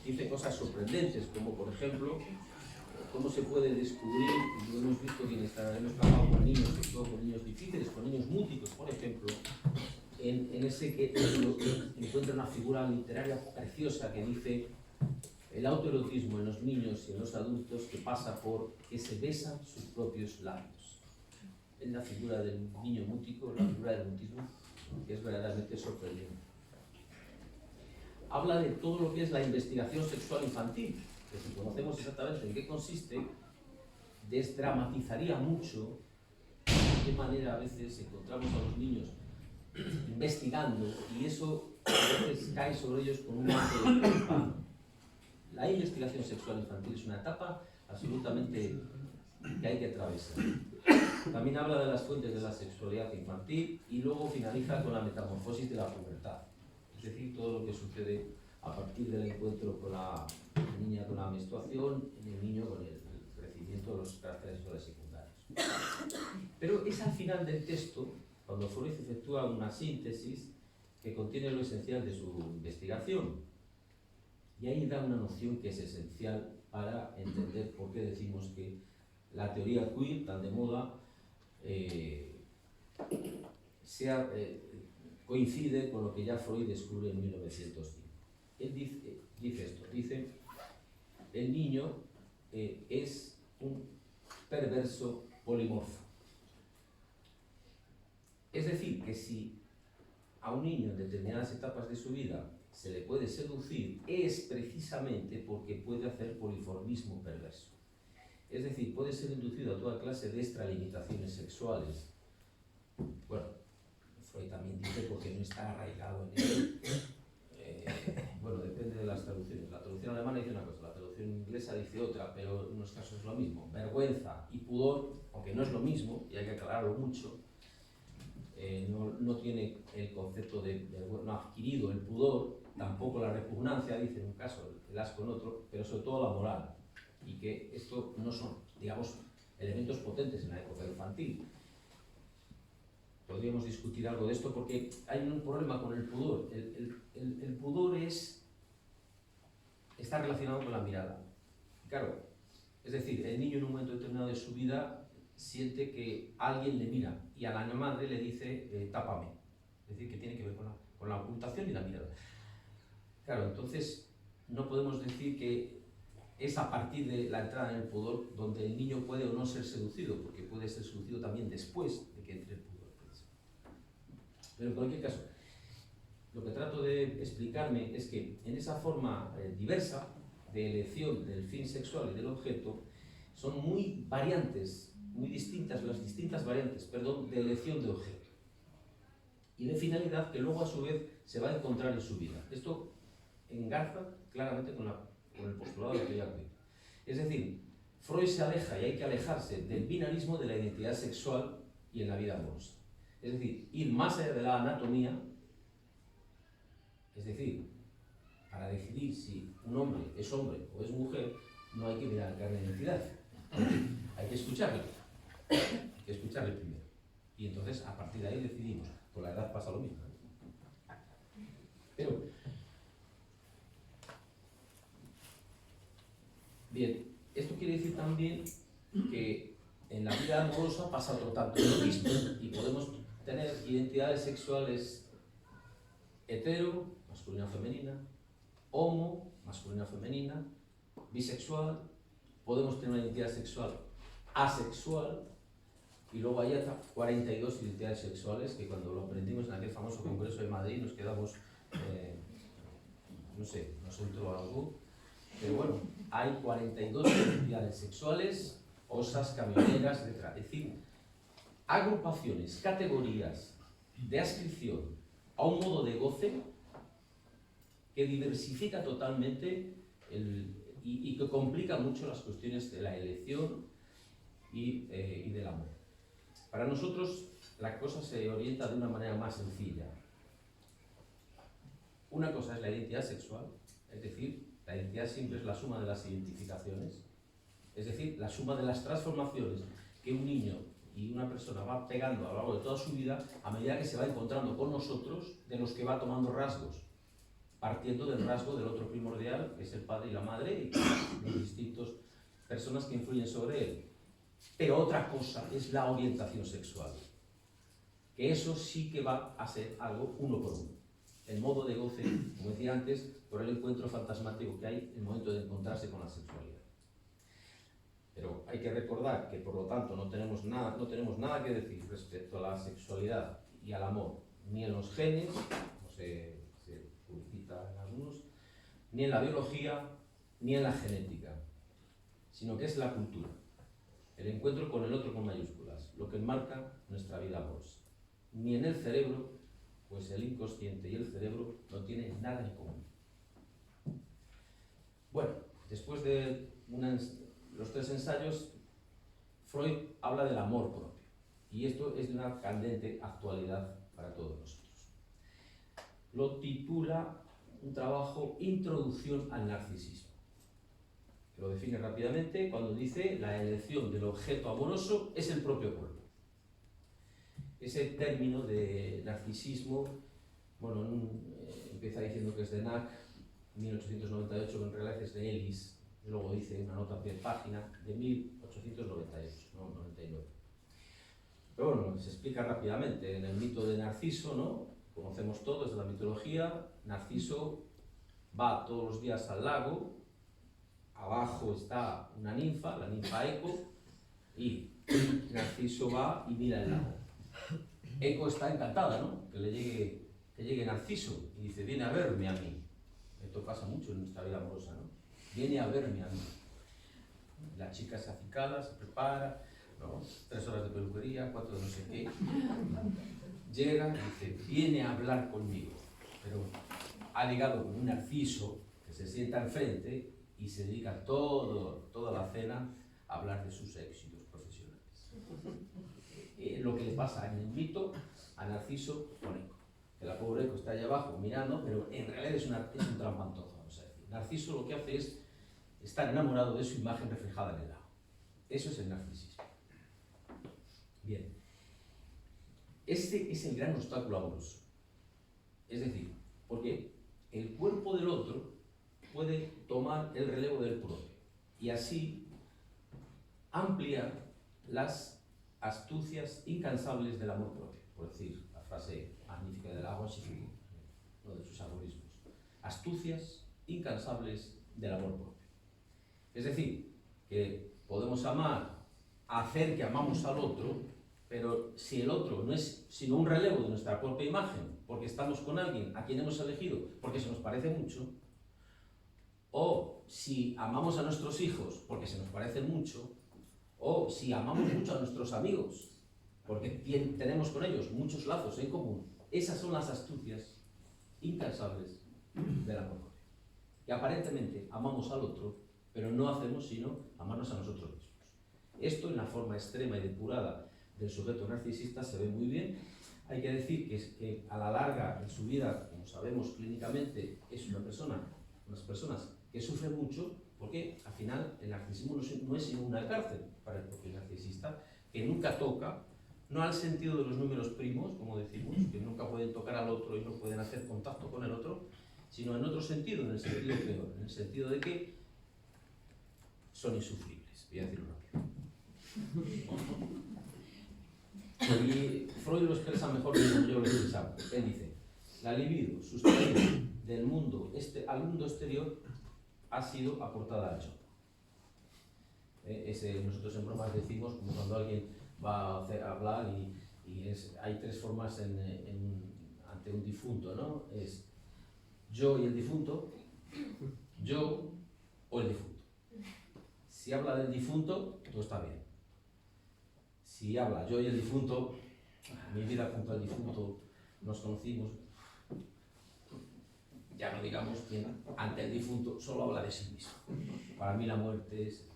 dice cosas sorprendentes, como por ejemplo, cómo se puede descubrir, y lo hemos visto quienes hemos trabajado con niños, sobre todo con niños difíciles, con niños múticos, por ejemplo, en ese que encuentra una figura literaria preciosa que dice el autoerotismo en los niños y en los adultos, que pasa por que se besan sus propios labios. Es la figura del niño mútico, la figura del mutismo, que es verdaderamente sorprendente. Habla de todo lo que es la investigación sexual infantil, que si conocemos exactamente en qué consiste, desdramatizaría mucho de qué manera a veces encontramos a los niños investigando, y eso a veces cae sobre ellos con un manto de culpa. La investigación sexual infantil es una etapa absolutamente que hay que atravesar. También habla de las fuentes de la sexualidad infantil, y luego finaliza con la metamorfosis de la pubertad, es decir, todo lo que sucede a partir del encuentro con la niña con la menstruación, y el niño con el crecimiento de los caracteres sexuales secundarios. Pero es al final del texto cuando Freud efectúa una síntesis que contiene lo esencial de su investigación. Y ahí da una noción que es esencial para entender por qué decimos que la teoría queer, tan de moda, coincide con lo que ya Freud descubre en 1905. Él dice esto, dice, el niño es un perverso polimorfo. Es decir, que si a un niño en determinadas etapas de su vida se le puede seducir, es precisamente porque puede hacer poliformismo perverso. Es decir, puede ser inducido a toda clase de extralimitaciones sexuales. Bueno, Freud también dice porque no está arraigado en él. Bueno, depende de las traducciones. La traducción alemana dice una cosa, la traducción inglesa dice otra, pero en unos casos es lo mismo. Vergüenza y pudor, aunque no es lo mismo, y hay que aclararlo mucho, no tiene el concepto de vergüenza, no ha adquirido el pudor, tampoco la repugnancia, dice en un caso, el asco en otro, pero sobre todo la moral. Y que esto no son, digamos, elementos potentes en la época infantil. Podríamos discutir algo de esto porque hay un problema con el pudor. El pudor está relacionado con la mirada. Claro, es decir, el niño en un momento determinado de su vida siente que alguien le mira y a la madre le dice tápame. Es decir, que tiene que ver con la ocultación y la mirada. Claro, entonces no podemos decir que es a partir de la entrada en el pudor donde el niño puede o no ser seducido, porque puede ser seducido también después de que entre el pudor. Pero en cualquier caso, lo que trato de explicarme es que en esa forma diversa de elección del fin sexual y del objeto, son muy variantes, muy distintas, las distintas variantes, perdón, de elección de objeto y de finalidad que luego a su vez se va a encontrar en su vida. Esto engarza claramente con el postulado de la teoría queer. Es decir, Freud se aleja, y hay que alejarse, del binarismo de la identidad sexual y en la vida amorosa. Es decir, ir más allá de la anatomía, es decir, para decidir si un hombre es hombre o es mujer, no hay que mirar carne de identidad. Hay que escucharle. Hay que escucharle primero. Y entonces, a partir de ahí decidimos. Con la edad pasa lo mismo. Pero, bien, esto quiere decir también que en la vida amorosa pasa otro tanto lo mismo. Y podemos tener identidades sexuales hetero, masculina o femenina, homo, masculina o femenina, bisexual, podemos tener una identidad sexual asexual, y luego hay hasta 42 identidades sexuales que cuando lo aprendimos en aquel famoso congreso de Madrid nos quedamos, no sé, nos entró algo, pero bueno, hay 42 identidades sexuales, osas, camioneras, etc. Es decir, agrupaciones, categorías de adscripción a un modo de goce que diversifica totalmente y que complica mucho las cuestiones de la elección y del amor. Para nosotros la cosa se orienta de una manera más sencilla. Una cosa es la identidad sexual, es decir, la identidad siempre es la suma de las identificaciones, es decir, la suma de las transformaciones que un niño y una persona va pegando a lo largo de toda su vida a medida que se va encontrando con nosotros, de los que va tomando rasgos, partiendo del rasgo del otro primordial, que es el padre y la madre, y las distintas personas que influyen sobre él. Pero otra cosa es la orientación sexual, que eso sí que va a ser algo uno por uno. El modo de goce, como decía antes, por el encuentro fantasmático que hay en el momento de encontrarse con la sexualidad. Pero hay que recordar que, por lo tanto, no tenemos nada que decir respecto a la sexualidad y al amor, ni en los genes, como se publicita en algunos, ni en la biología, ni en la genética, sino que es la cultura. El encuentro con el otro con mayúsculas, lo que enmarca nuestra vida amorosa. Ni en el cerebro, pues el inconsciente y el cerebro no tienen nada en común. Bueno, después de los 3 ensayos, Freud habla del amor propio. Y esto es de una candente actualidad para todos nosotros. Lo titula un trabajo Introducción al narcisismo. Lo define rápidamente cuando dice la elección del objeto amoroso es el propio cuerpo. ese término de narcisismo, bueno, empieza diciendo que es de Nack, 1898, que en realidad es de Ellis, luego dice una nota de página de 1898, no 99. Pero bueno, se explica rápidamente. En el mito de Narciso, ¿no? Conocemos todos de la mitología. Narciso va todos los días al lago, abajo está una ninfa, la ninfa Eco, y Narciso va y mira el lago. Eco está encantada, ¿no? Que llegue Narciso y dice, viene a verme a mí. Esto pasa mucho en nuestra vida amorosa, ¿no? Viene a verme a mí. La chica se acicala, se prepara, ¿no? 3 horas de peluquería, 4 de no sé qué. Llega y dice, viene a hablar conmigo. Pero ha ligado con un Narciso que se sienta enfrente y se dedica toda la cena a hablar de sus éxitos profesionales. Lo que le pasa en el mito a Narciso con Eco. Que la pobre Eco está allá abajo mirando, pero en realidad es un trampantojo, vamos a decir. Narciso lo que hace es estar enamorado de su imagen reflejada en el lago. Eso es el narcisismo. Bien. Este es el gran obstáculo amoroso. Es decir, porque el cuerpo del otro puede tomar el relevo del propio y así ampliar las astucias incansables del amor propio, por decir la frase magnífica del agua, uno de sus aforismos. Astucias incansables del amor propio. Es decir, que podemos amar, hacer que amamos al otro, pero si el otro no es sino un relevo de nuestra propia imagen, porque estamos con alguien a quien hemos elegido porque se nos parece mucho, o si amamos a nuestros hijos porque se nos parecen mucho, o si amamos mucho a nuestros amigos porque tenemos con ellos muchos lazos en común, esas son las astucias incansables del amor propio. Que aparentemente amamos al otro, pero no hacemos sino amarnos a nosotros mismos. Esto en la forma extrema y depurada del sujeto narcisista se ve muy bien. Hay que decir que a la larga en su vida, como sabemos clínicamente, es unas personas que sufren mucho, porque al final el narcisismo no es sino una cárcel para el propio narcisista, que nunca toca, no al sentido de los números primos, como decimos, que nunca pueden tocar al otro y no pueden hacer contacto con el otro, sino en otro sentido, en el sentido peor, en el sentido de que son insufribles, voy a decirlo rápido. Y Freud lo expresa mejor que yo lo expresaba. Él dice, la libido sustraída del mundo al mundo exterior ha sido aportada al chopo. Nosotros en bromas decimos, como cuando alguien va a hablar hay 3 formas ante un difunto, ¿no? Es yo y el difunto, yo o el difunto. Si habla del difunto, todo está bien. Si habla yo y el difunto, mi vida junto al difunto, nos conocimos, ya no digamos que ante el difunto solo habla de sí mismo. Para mí la muerte es...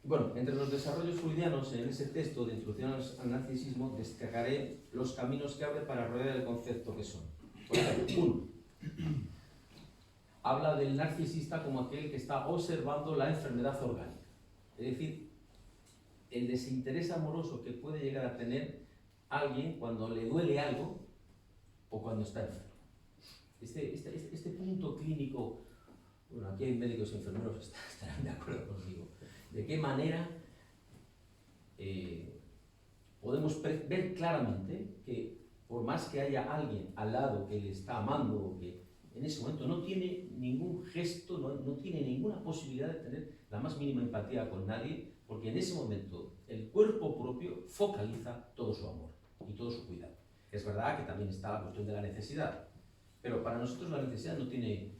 Bueno, entre los desarrollos freudianos en ese texto de Introducción al narcisismo destacaré los caminos que abre para rodear el concepto que son. Por ejemplo, 1. Habla del narcisista como aquel que está observando la enfermedad orgánica. Es decir, el desinterés amoroso que puede llegar a tener alguien cuando le duele algo o cuando está enfermo. Este punto clínico, bueno, aquí hay médicos y enfermeros que estarán de acuerdo conmigo, de qué manera podemos ver claramente que por más que haya alguien al lado que le está amando o que en ese momento no tiene ningún gesto, no tiene ninguna posibilidad de tener la más mínima empatía con nadie, porque en ese momento el cuerpo propio focaliza todo su amor y todo su cuidado. Es verdad que también está la cuestión de la necesidad, pero para nosotros la necesidad no tiene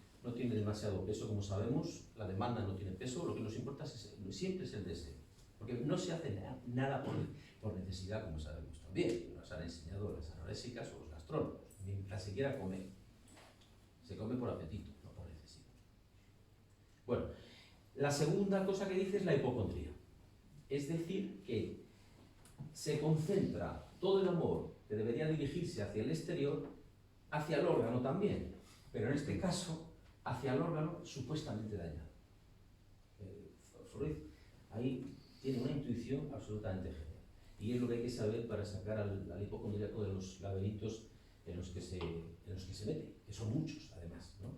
demasiado peso, como sabemos, la demanda no tiene peso, lo que nos importa siempre es el deseo, porque no se hace nada por necesidad, como sabemos también, nos han enseñado las anorésicas o los gastrónomos, mientras se quiera comer. Se come por apetito, no por necesidad. Bueno, la segunda cosa que dice es la hipocondría. Es decir, que se concentra todo el amor que debería dirigirse hacia el exterior, hacia el órgano también, pero en este caso, hacia el órgano supuestamente dañado. Freud ahí tiene una intuición absolutamente genial. Y es lo que hay que saber para sacar al hipocondríaco de los laberintos en los que se mete, que son muchos además, ¿no?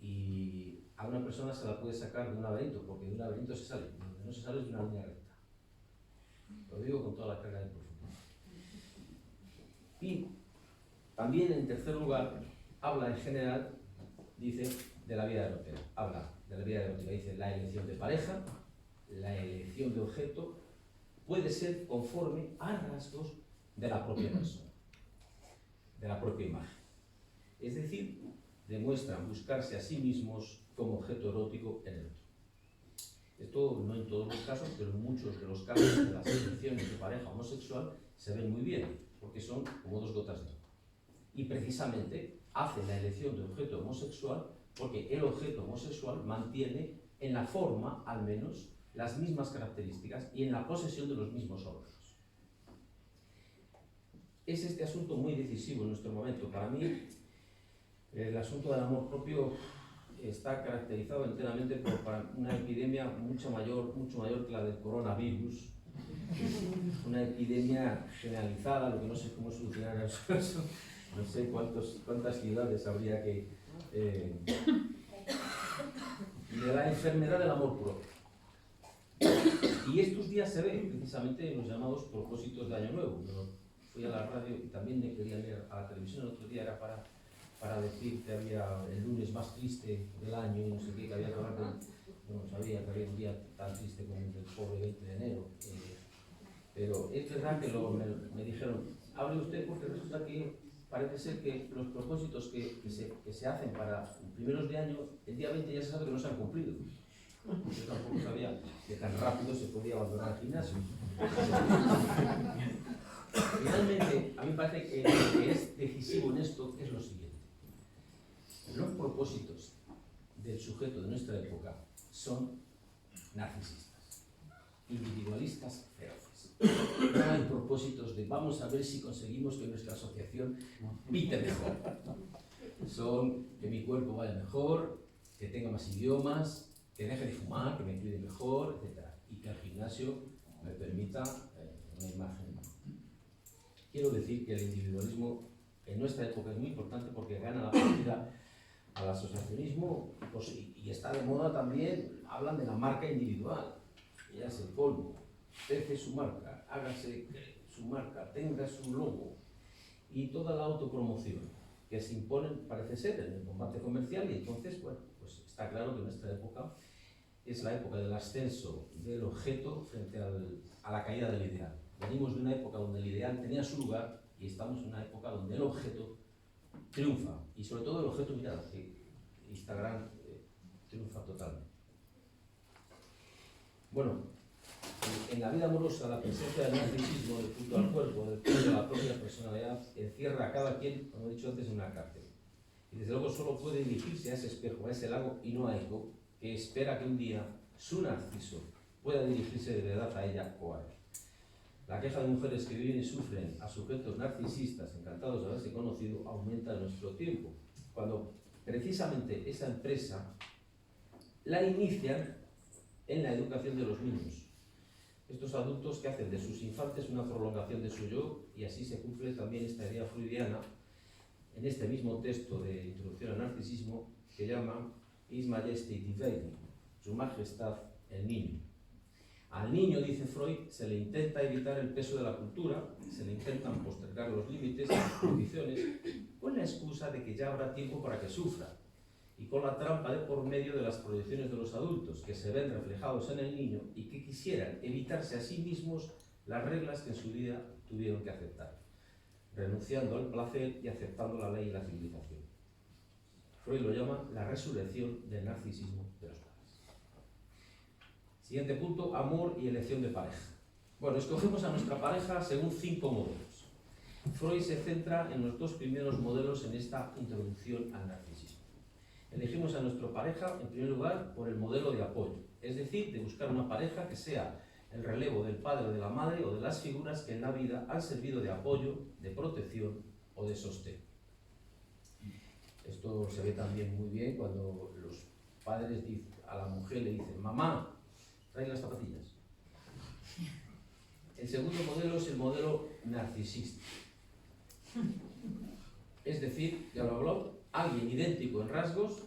Y a una persona se la puede sacar de un laberinto, porque de un laberinto se sale, donde no se sale es de una línea recta. Lo digo con toda la carga de profundidad. Y también, en tercer lugar, habla en general, dice, de la vida erótica. Habla de la vida erótica, dice la elección de pareja, la elección de objeto, puede ser conforme a rasgos de la propia persona, de la propia imagen. Es decir, demuestran buscarse a sí mismos como objeto erótico en el otro. Esto no en todos los casos, pero en muchos de los casos de las elecciones de pareja homosexual se ven muy bien, porque son como dos gotas de agua. Y precisamente hacen la elección de objeto homosexual porque el objeto homosexual mantiene en la forma, al menos, las mismas características y en la posesión de los mismos órganos. Es este asunto muy decisivo en nuestro momento. Para mí, el asunto del amor propio está caracterizado enteramente por una epidemia mucho mayor que la del coronavirus, una epidemia generalizada, lo que no sé cómo solucionar eso, no sé cuántas ciudades habría que... de la enfermedad del amor propio. Y estos días se ve precisamente en los llamados propósitos de Año Nuevo. Yo fui a la radio y también me quería leer a la televisión el otro día, era para decir que había el lunes más triste del año y no sé qué, que había que hablar de... No sabía que había un día tan triste como el del pobre 20 de enero. Pero es verdad que me dijeron, hable usted porque resulta que parece ser que los propósitos que se hacen para primeros de año, el día 20 ya se sabe que no se han cumplido. Yo tampoco sabía que tan rápido se podía abandonar el gimnasio. Finalmente, a mí me parece que lo que es decisivo en esto es lo siguiente. Los propósitos del sujeto de nuestra época son narcisistas, individualistas feroces. No hay propósitos de vamos a ver si conseguimos que nuestra asociación pite mejor. Son que mi cuerpo vaya mejor, que tenga más idiomas, que deje de fumar, que me cuide mejor, etc. Y que el gimnasio me permita una imagen. Quiero decir que el individualismo en nuestra época es muy importante porque gana la partida al asociacionismo, pues, y está de moda también, hablan de la marca individual. Ya es el colmo. Deje su marca, hágase su marca, tenga su logo. Y toda la autopromoción que se imponen, parece ser, en el combate comercial, y entonces, bueno, pues está claro que nuestra época es la época del ascenso del objeto frente a la caída del ideal. Venimos de una época donde el ideal tenía su lugar y estamos en una época donde el objeto triunfa, y sobre todo el objeto, mirad, que Instagram triunfa totalmente. Bueno, en la vida amorosa la presencia del narcisismo, del culto al cuerpo, del culto a la propia personalidad, encierra a cada quien, como he dicho antes, en una cárcel. Y desde luego solo puede dirigirse a ese espejo, a ese lago inoaico, que espera que un día su narciso pueda dirigirse de verdad a ella o a él. La queja de mujeres que viven y sufren a sujetos narcisistas encantados de haberse conocido aumenta en nuestro tiempo, cuando precisamente esa empresa la inician en la educación de los niños. Estos adultos que hacen de sus infantes una prolongación de su yo, y así se cumple también esta idea freudiana en este mismo texto de Introducción al Narcisismo que llama His Majesty the Baby, Su Majestad el Niño. Al niño, dice Freud, se le intenta evitar el peso de la cultura, se le intentan postergar los límites y las condiciones con la excusa de que ya habrá tiempo para que sufra, y con la trampa de por medio de las proyecciones de los adultos que se ven reflejados en el niño y que quisieran evitarse a sí mismos las reglas que en su vida tuvieron que aceptar, renunciando al placer y aceptando la ley y la civilización. Freud lo llama la resurrección del narcisismo de los padres. Siguiente punto, amor y elección de pareja. Bueno, escogemos a nuestra pareja según 5 modelos. Freud se centra en los 2 primeros modelos en esta introducción al narcisismo. Elegimos a nuestra pareja, en primer lugar, por el modelo de apoyo, es decir, de buscar una pareja que sea el relevo del padre o de la madre o de las figuras que en la vida han servido de apoyo, de protección o de sostén. Esto se ve también muy bien cuando los padres a la mujer le dicen: mamá, trae las zapatillas. El segundo modelo es el modelo narcisista. Es decir, ya lo he hablado, alguien idéntico en rasgos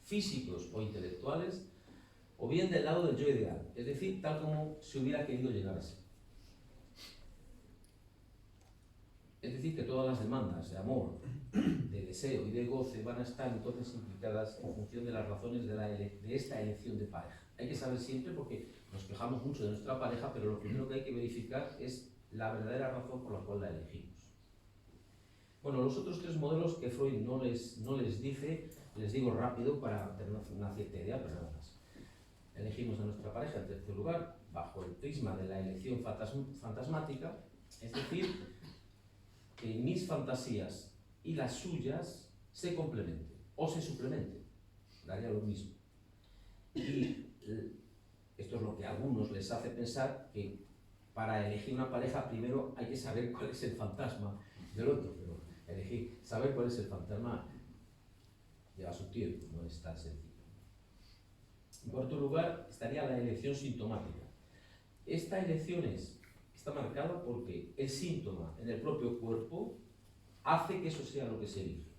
físicos o intelectuales, o bien del lado del yo ideal, es decir, tal como se hubiera querido llegar a ser. Es decir, que todas las demandas de amor, de deseo y de goce van a estar entonces implicadas en función de las razones de esta elección de pareja. Hay que saber siempre, porque nos quejamos mucho de nuestra pareja, pero lo primero que hay que verificar es la verdadera razón por la cual la elegimos. Bueno, los otros tres modelos que Freud no les dice, les digo rápido para tener una cierta idea, pero nada más. Elegimos a nuestra pareja en tercer lugar, bajo el prisma de la elección fantasmática, es decir, que mis fantasías y las suyas se complementen o se suplementen, daría lo mismo. Y esto es lo que a algunos les hace pensar que para elegir una pareja primero hay que saber cuál es el fantasma del otro, pero saber cuál es el fantasma lleva su tiempo, no es tan sencillo. En cuarto lugar estaría la elección sintomática. Esta elección está marcada porque el síntoma en el propio cuerpo hace que eso sea lo que se elige.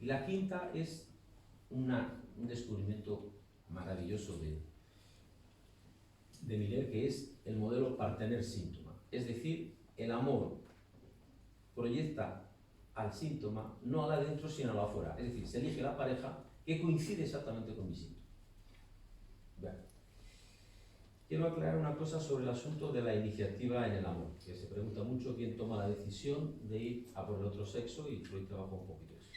Y la quinta es un descubrimiento maravilloso de Miller, que es el modelo partener-síntoma. Es decir, el amor proyecta al síntoma no al adentro sino al afuera. Es decir, se elige la pareja que coincide exactamente con mi síntoma. Bien. Quiero aclarar una cosa sobre el asunto de la iniciativa en el amor, que se pregunta mucho quién toma la decisión de ir a por el otro sexo, y Freud trabaja un poquito eso.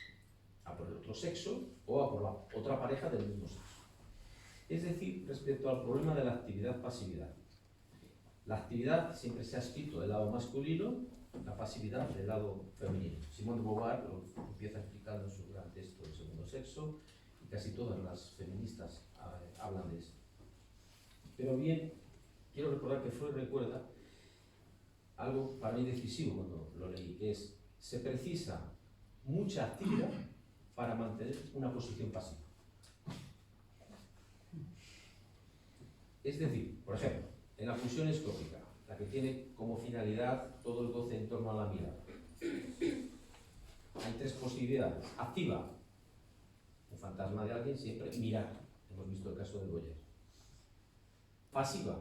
A por el otro sexo o a por la otra pareja del mismo sexo. Es decir, respecto al problema de la actividad-pasividad. La actividad siempre se ha escrito del lado masculino, la pasividad del lado femenino. Simone de Beauvoir lo empieza explicando en su gran texto del segundo sexo, y casi todas las feministas hablan de eso. Pero bien, quiero recordar que Freud recuerda algo para mí decisivo cuando lo leí, que es: se precisa mucha actividad para mantener una posición pasiva. Es decir, por ejemplo, en la pulsión escópica, la que tiene como finalidad todo el goce en torno a la mirada, hay tres posibilidades. Activa, un fantasma de alguien siempre, mirar. Hemos visto el caso de Goyer. Pasiva,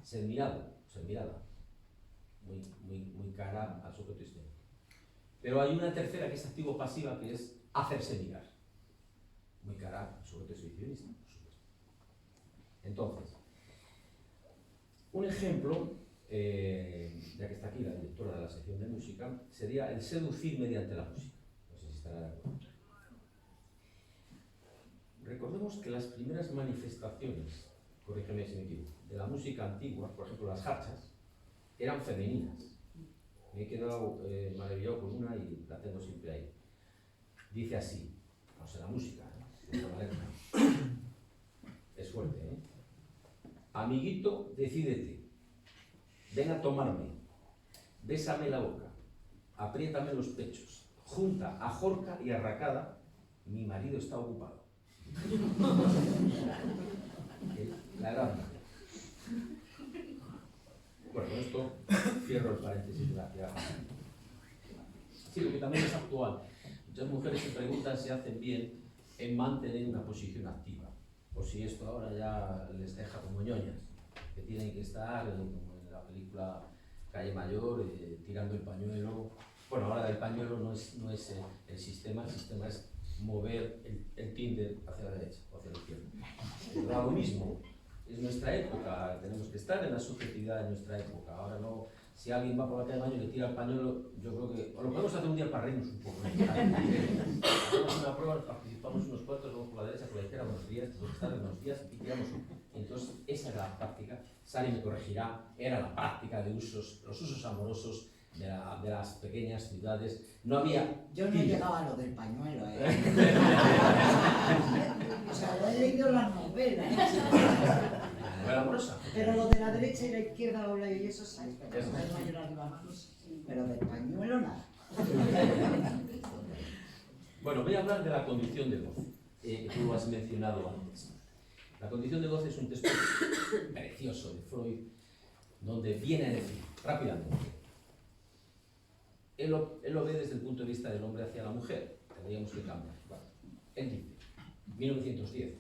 ser mirado, ser mirada, muy cara al sujeto histórico. Pero hay una tercera que es activo-pasiva, que es hacerse mirar, muy cara al sujeto exhibicionista, por supuesto. Entonces, un ejemplo, ya que está aquí la directora de la sección de música, sería el seducir mediante la música. No sé si estará de acuerdo. Recordemos que las primeras manifestaciones, corrígeme si me equivoco, de la música antigua, por ejemplo las jarchas, eran femeninas. Me he quedado maravillado con una y la tengo siempre ahí. Dice así, no sé la música, de esta manera. Es fuerte, ¿eh? Amiguito, decídete, ven a tomarme, bésame la boca, apriétame los pechos, junta, ajorca y arracada, mi marido está ocupado. La edad. Bueno, con esto cierro el paréntesis de la actividad. Sí, porque también es actual. Muchas mujeres se preguntan si hacen bien en mantener una posición activa, o si esto ahora ya les deja como ñoñas, que tienen que estar, como en la película Calle Mayor, tirando el pañuelo. Bueno, ahora el pañuelo no es el sistema es mover el Tinder hacia la derecha o hacia la izquierda. Pero da lo mismo. Es nuestra época, tenemos que estar en la subjetividad de nuestra época. Ahora no, si alguien va por la calle de baño y le tira el pañuelo, yo creo que o lo podemos hacer un día para reírnos un poco. Hacemos una prueba, participamos unos cuantos, vamos por la derecha, por la izquierda, buenos días, buenos días, y tiramos uno. Entonces, esa era la práctica, Sari me corregirá, era la práctica de los usos amorosos de las pequeñas ciudades. No había... Yo no he llegado a lo del pañuelo, O sea, lo he leído en las novelas. ¿Novela amorosa? Pero lo de la derecha y la izquierda lo leí, eso sabes. Pero lo del mayor arriba, pero del pañuelo nada. Bueno, voy a hablar de la condición de goce, que tú lo has mencionado antes. La condición de goce es un texto precioso de Freud, donde viene a decir rápidamente. Él lo ve desde el punto de vista del hombre hacia la mujer. Tendríamos que cambiar. Bueno, él dice, 1910,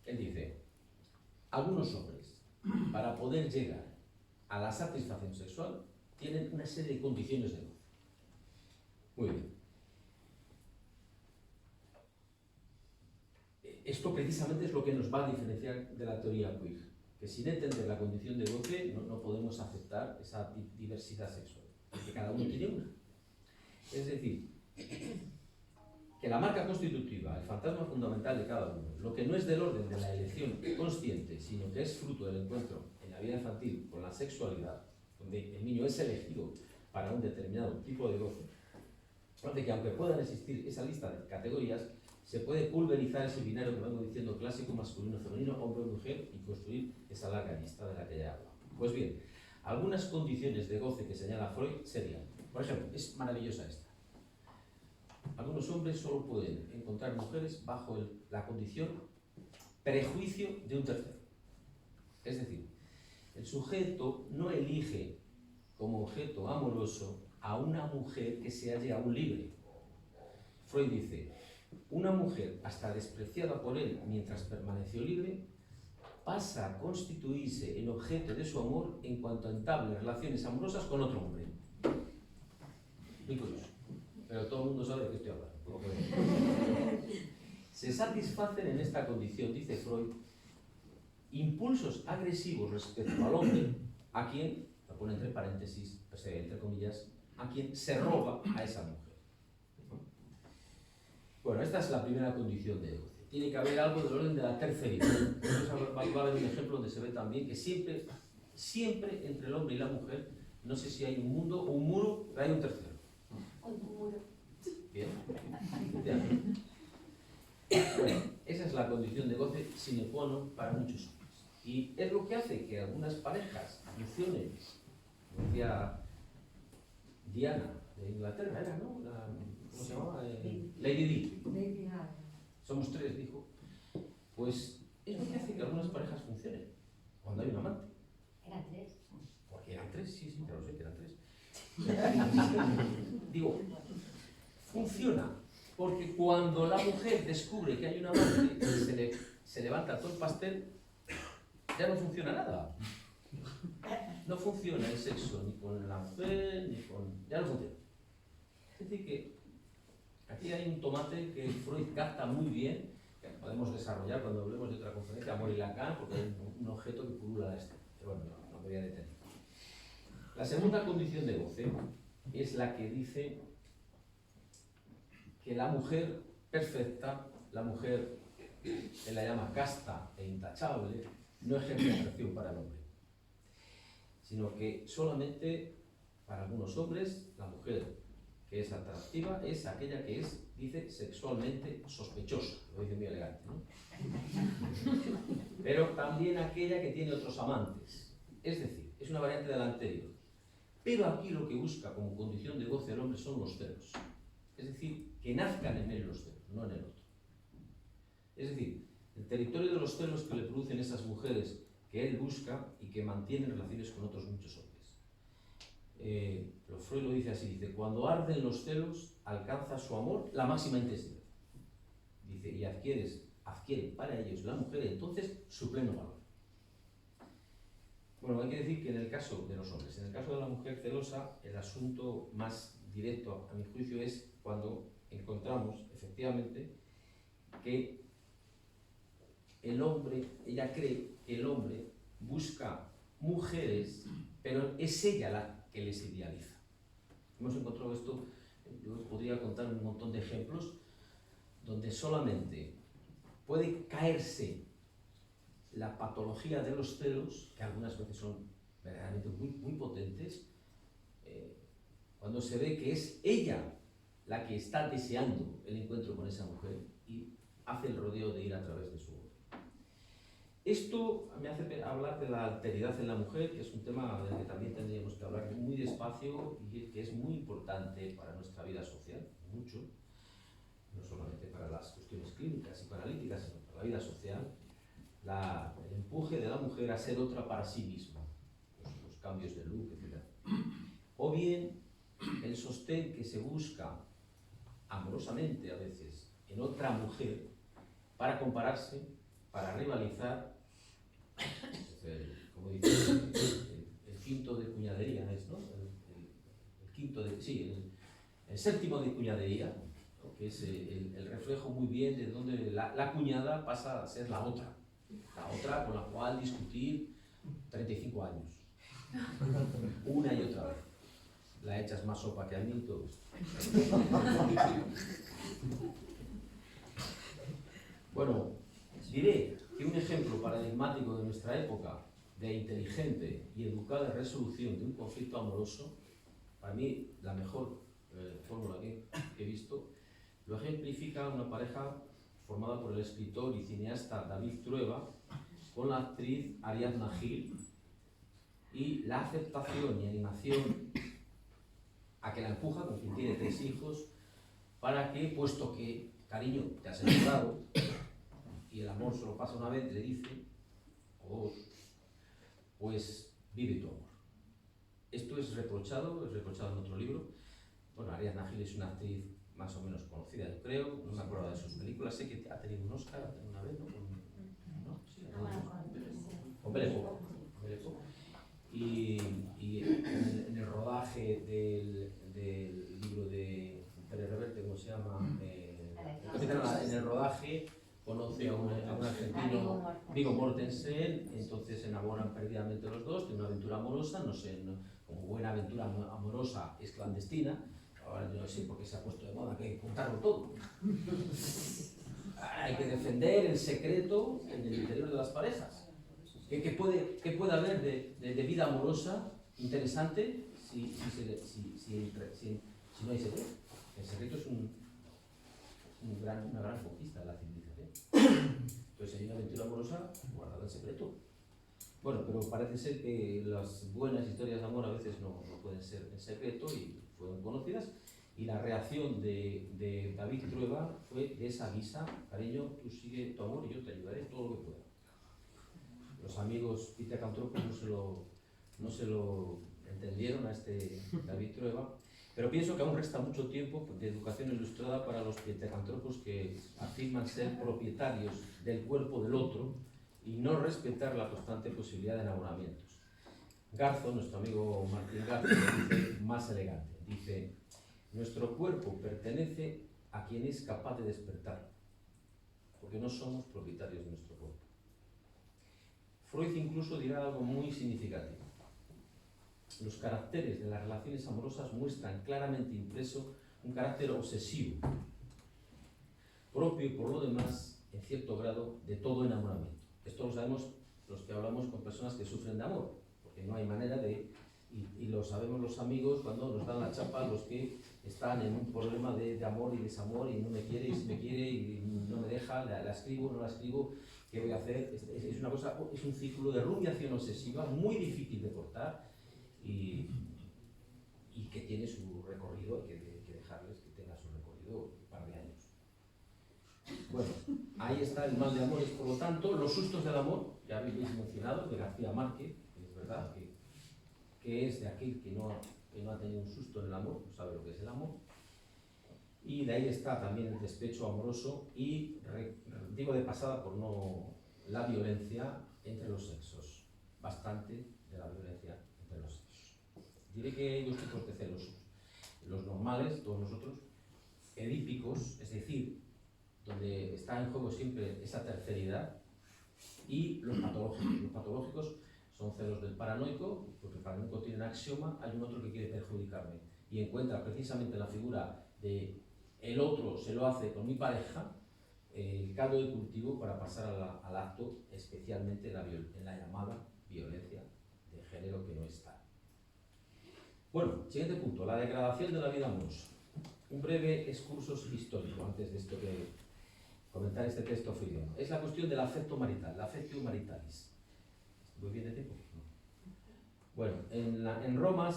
él dice, algunos hombres, para poder llegar a la satisfacción sexual, tienen una serie de condiciones de goce. Muy bien. Esto precisamente es lo que nos va a diferenciar de la teoría queer, que sin entender la condición de goce no podemos aceptar esa diversidad sexual, porque cada uno tiene una. Es decir, que la marca constitutiva, el fantasma fundamental de cada uno, lo que no es del orden de la elección consciente, sino que es fruto del encuentro en la vida infantil con la sexualidad, donde el niño es elegido para un determinado tipo de goce, hace que aunque puedan existir esa lista de categorías, se puede pulverizar ese binario que vengo diciendo clásico, masculino, femenino, hombre, mujer, y construir esa larga lista de la que ya he hablado. Pues bien, algunas condiciones de goce que señala Freud serían, por ejemplo, es maravillosa esta. Algunos hombres solo pueden encontrar mujeres bajo la condición prejuicio de un tercero. Es decir, el sujeto no elige como objeto amoroso a una mujer que se halle aún libre. Freud dice, una mujer hasta despreciada por él mientras permaneció libre, pasa a constituirse en objeto de su amor en cuanto entable relaciones amorosas con otro hombre. Muy curioso, pero todo el mundo sabe de qué estoy hablando. Se satisfacen en esta condición, dice Freud, impulsos agresivos respecto al hombre, a quien, lo pone entre paréntesis, entre comillas, a quien se roba a esa mujer. Bueno, esta es la primera condición de goce. Tiene que haber algo del orden de la tercerización. Va a haber un ejemplo donde se ve también que siempre entre el hombre y la mujer, no sé si hay un mundo o un muro, pero hay un tercero. Un muro. Bien. Bueno, esa es la condición de goce sine qua non para muchos hombres. Y es lo que hace que algunas parejas funcionen, como decía Diana de Inglaterra, era, ¿no? ¿Cómo se llamaba? Lady Di. Somos tres, dijo. Pues es lo que hace que algunas parejas funcionen cuando hay un amante. Eran tres. Porque eran tres, sí, ya lo sé que eran tres. Digo, funciona porque cuando la mujer descubre que hay un amante y se levanta todo el pastel, ya no funciona nada. No funciona el sexo ni con la mujer, ni con... ya no funciona. Es decir que aquí hay un tomate que Freud capta muy bien, que podemos desarrollar cuando hablemos de otra conferencia, Amor y Lacan, porque es un objeto que pulula la escena. Pero bueno, no me voy a detener. La segunda condición de goce es la que dice que la mujer perfecta, la mujer que la llama casta e intachable, no ejerce atracción para el hombre, sino que solamente para algunos hombres la mujer que es atractiva es aquella que es, dice, sexualmente sospechosa, lo dice muy elegante, ¿no? Pero también aquella que tiene otros amantes, es decir, es una variante de la anterior. Pero aquí lo que busca como condición de goce el hombre son los celos, es decir, que nazcan en él los celos, no en el otro. Es decir, el territorio de los celos que le producen esas mujeres que él busca y que mantienen relaciones con otros muchos hombres. Pero Freud lo dice así, dice, cuando arden los celos, alcanza su amor la máxima intensidad. Dice, y adquiere para ellos la mujer entonces su pleno valor. Bueno, hay que decir que en el caso de los hombres, en el caso de la mujer celosa, el asunto más directo, a mi juicio, es cuando encontramos, efectivamente, que el hombre, ella cree que el hombre busca mujeres, pero es ella la que les idealiza. Hemos encontrado esto, yo podría contar un montón de ejemplos, donde solamente puede caerse la patología de los celos, que algunas veces son verdaderamente muy potentes, cuando se ve que es ella la que está deseando el encuentro con esa mujer y hace el rodeo de ir a través de su voz. Esto me hace hablar de la alteridad en la mujer, que es un tema del que también tendríamos que hablar muy despacio y que es muy importante para nuestra vida social, mucho, no solamente para las cuestiones clínicas y paralíticas, sino para la vida social, el empuje de la mujer a ser otra para sí misma. Pues cambios de look, etc. O bien el sostén que se busca amorosamente a veces en otra mujer para compararse, para rivalizar, como dice, el quinto de cuñadería es, ¿no? El quinto de, sí, el séptimo de cuñadería, ¿no? Que es el reflejo muy bien de donde la cuñada pasa a ser la otra con la cual discutir 35 años, una y otra vez. La echas más sopa que a mí y todo esto. Bueno, diré que un ejemplo paradigmático de nuestra época de inteligente y educada resolución de un conflicto amoroso, para mí la mejor fórmula que he visto, lo ejemplifica una pareja formada por el escritor y cineasta David Trueba con la actriz Ariadna Gil, y la aceptación y animación a que la empuja, con quien tiene 3 hijos, para que, puesto que, cariño, te has enamorado y el amor solo pasa una vez, le dice, o dos, pues vive tu amor. Esto es reprochado en otro libro. Bueno, Ariadna Gil es una actriz más o menos conocida, yo creo, no me acuerdo de sus películas, sé que ha tenido un Oscar una vez, ¿no? Sí, con Belepo. Y en el rodaje del libro de Pérez Reverte, ¿cómo se llama? En el rodaje conoce a un argentino, Viggo Mortensen, entonces se enamoran perdidamente los dos, tienen una aventura amorosa, no sé, como buena aventura amorosa es clandestina. Ahora yo no sé por qué se ha puesto de moda, que hay que contarlo todo. Hay que defender el secreto en el interior de las parejas. ¿Qué puede haber de vida amorosa interesante si no hay secreto? El secreto es una gran conquista de la civilización. Entonces hay una aventura amorosa guardada en secreto. Bueno, pero parece ser que las buenas historias de amor a veces no pueden ser en secreto y fueron conocidas. Y la reacción de David Trueba fue de esa guisa: cariño, tú sigue tu amor y yo te ayudaré todo lo que pueda. Los amigos pitecantropos no se lo entendieron a este David Trueba, pero pienso que aún resta mucho tiempo de educación ilustrada para los pitecantropos que afirman ser propietarios del cuerpo del otro y no respetar la constante posibilidad de enamoramientos. Garzo, nuestro amigo Martín Garzo, lo dice más elegante. Dice: nuestro cuerpo pertenece a quien es capaz de despertarlo, porque no somos propietarios de nuestro cuerpo. Freud incluso dirá algo muy significativo. Los caracteres de las relaciones amorosas muestran claramente impreso un carácter obsesivo, propio por lo demás, en cierto grado, de todo enamoramiento. Esto lo sabemos los que hablamos con personas que sufren de amor, porque no hay manera de... Y lo sabemos los amigos cuando nos dan la chapa, los que están en un problema de amor y desamor, y no me quiere, y si me quiere, y no me deja, la escribo, no la escribo, ¿qué voy a hacer? Es una cosa, es un círculo de rumiación obsesiva muy difícil de cortar y que tiene su recorrido, hay que dejarles que tenga su recorrido un par de años. Bueno, ahí está el mal de amores, por lo tanto, los sustos del amor, ya habéis mencionado, de García Márquez, que es verdad que es de aquel que no ha tenido un susto en el amor, no sabe lo que es el amor. Y de ahí está también el despecho amoroso y, digo de pasada por no, la violencia entre los sexos. Bastante de la violencia entre los sexos. Diré que hay 2 tipos de celos. Los normales, todos nosotros, edípicos, es decir, donde está en juego siempre esa terceridad, y los patológicos. Los patológicos son celos del paranoico, porque el paranoico tiene un axioma, hay un otro que quiere perjudicarme y encuentra precisamente la figura de el otro se lo hace con mi pareja, el caldo de cultivo para pasar al acto, especialmente en la llamada violencia de género, que no está. Bueno, siguiente punto, la degradación de la vida amorosa. Un breve excursus histórico antes de esto que comentar este texto freudiano. Es la cuestión del afecto marital, la affectio maritalis. ¿Voy bien de tiempo? No. Bueno, en Roma,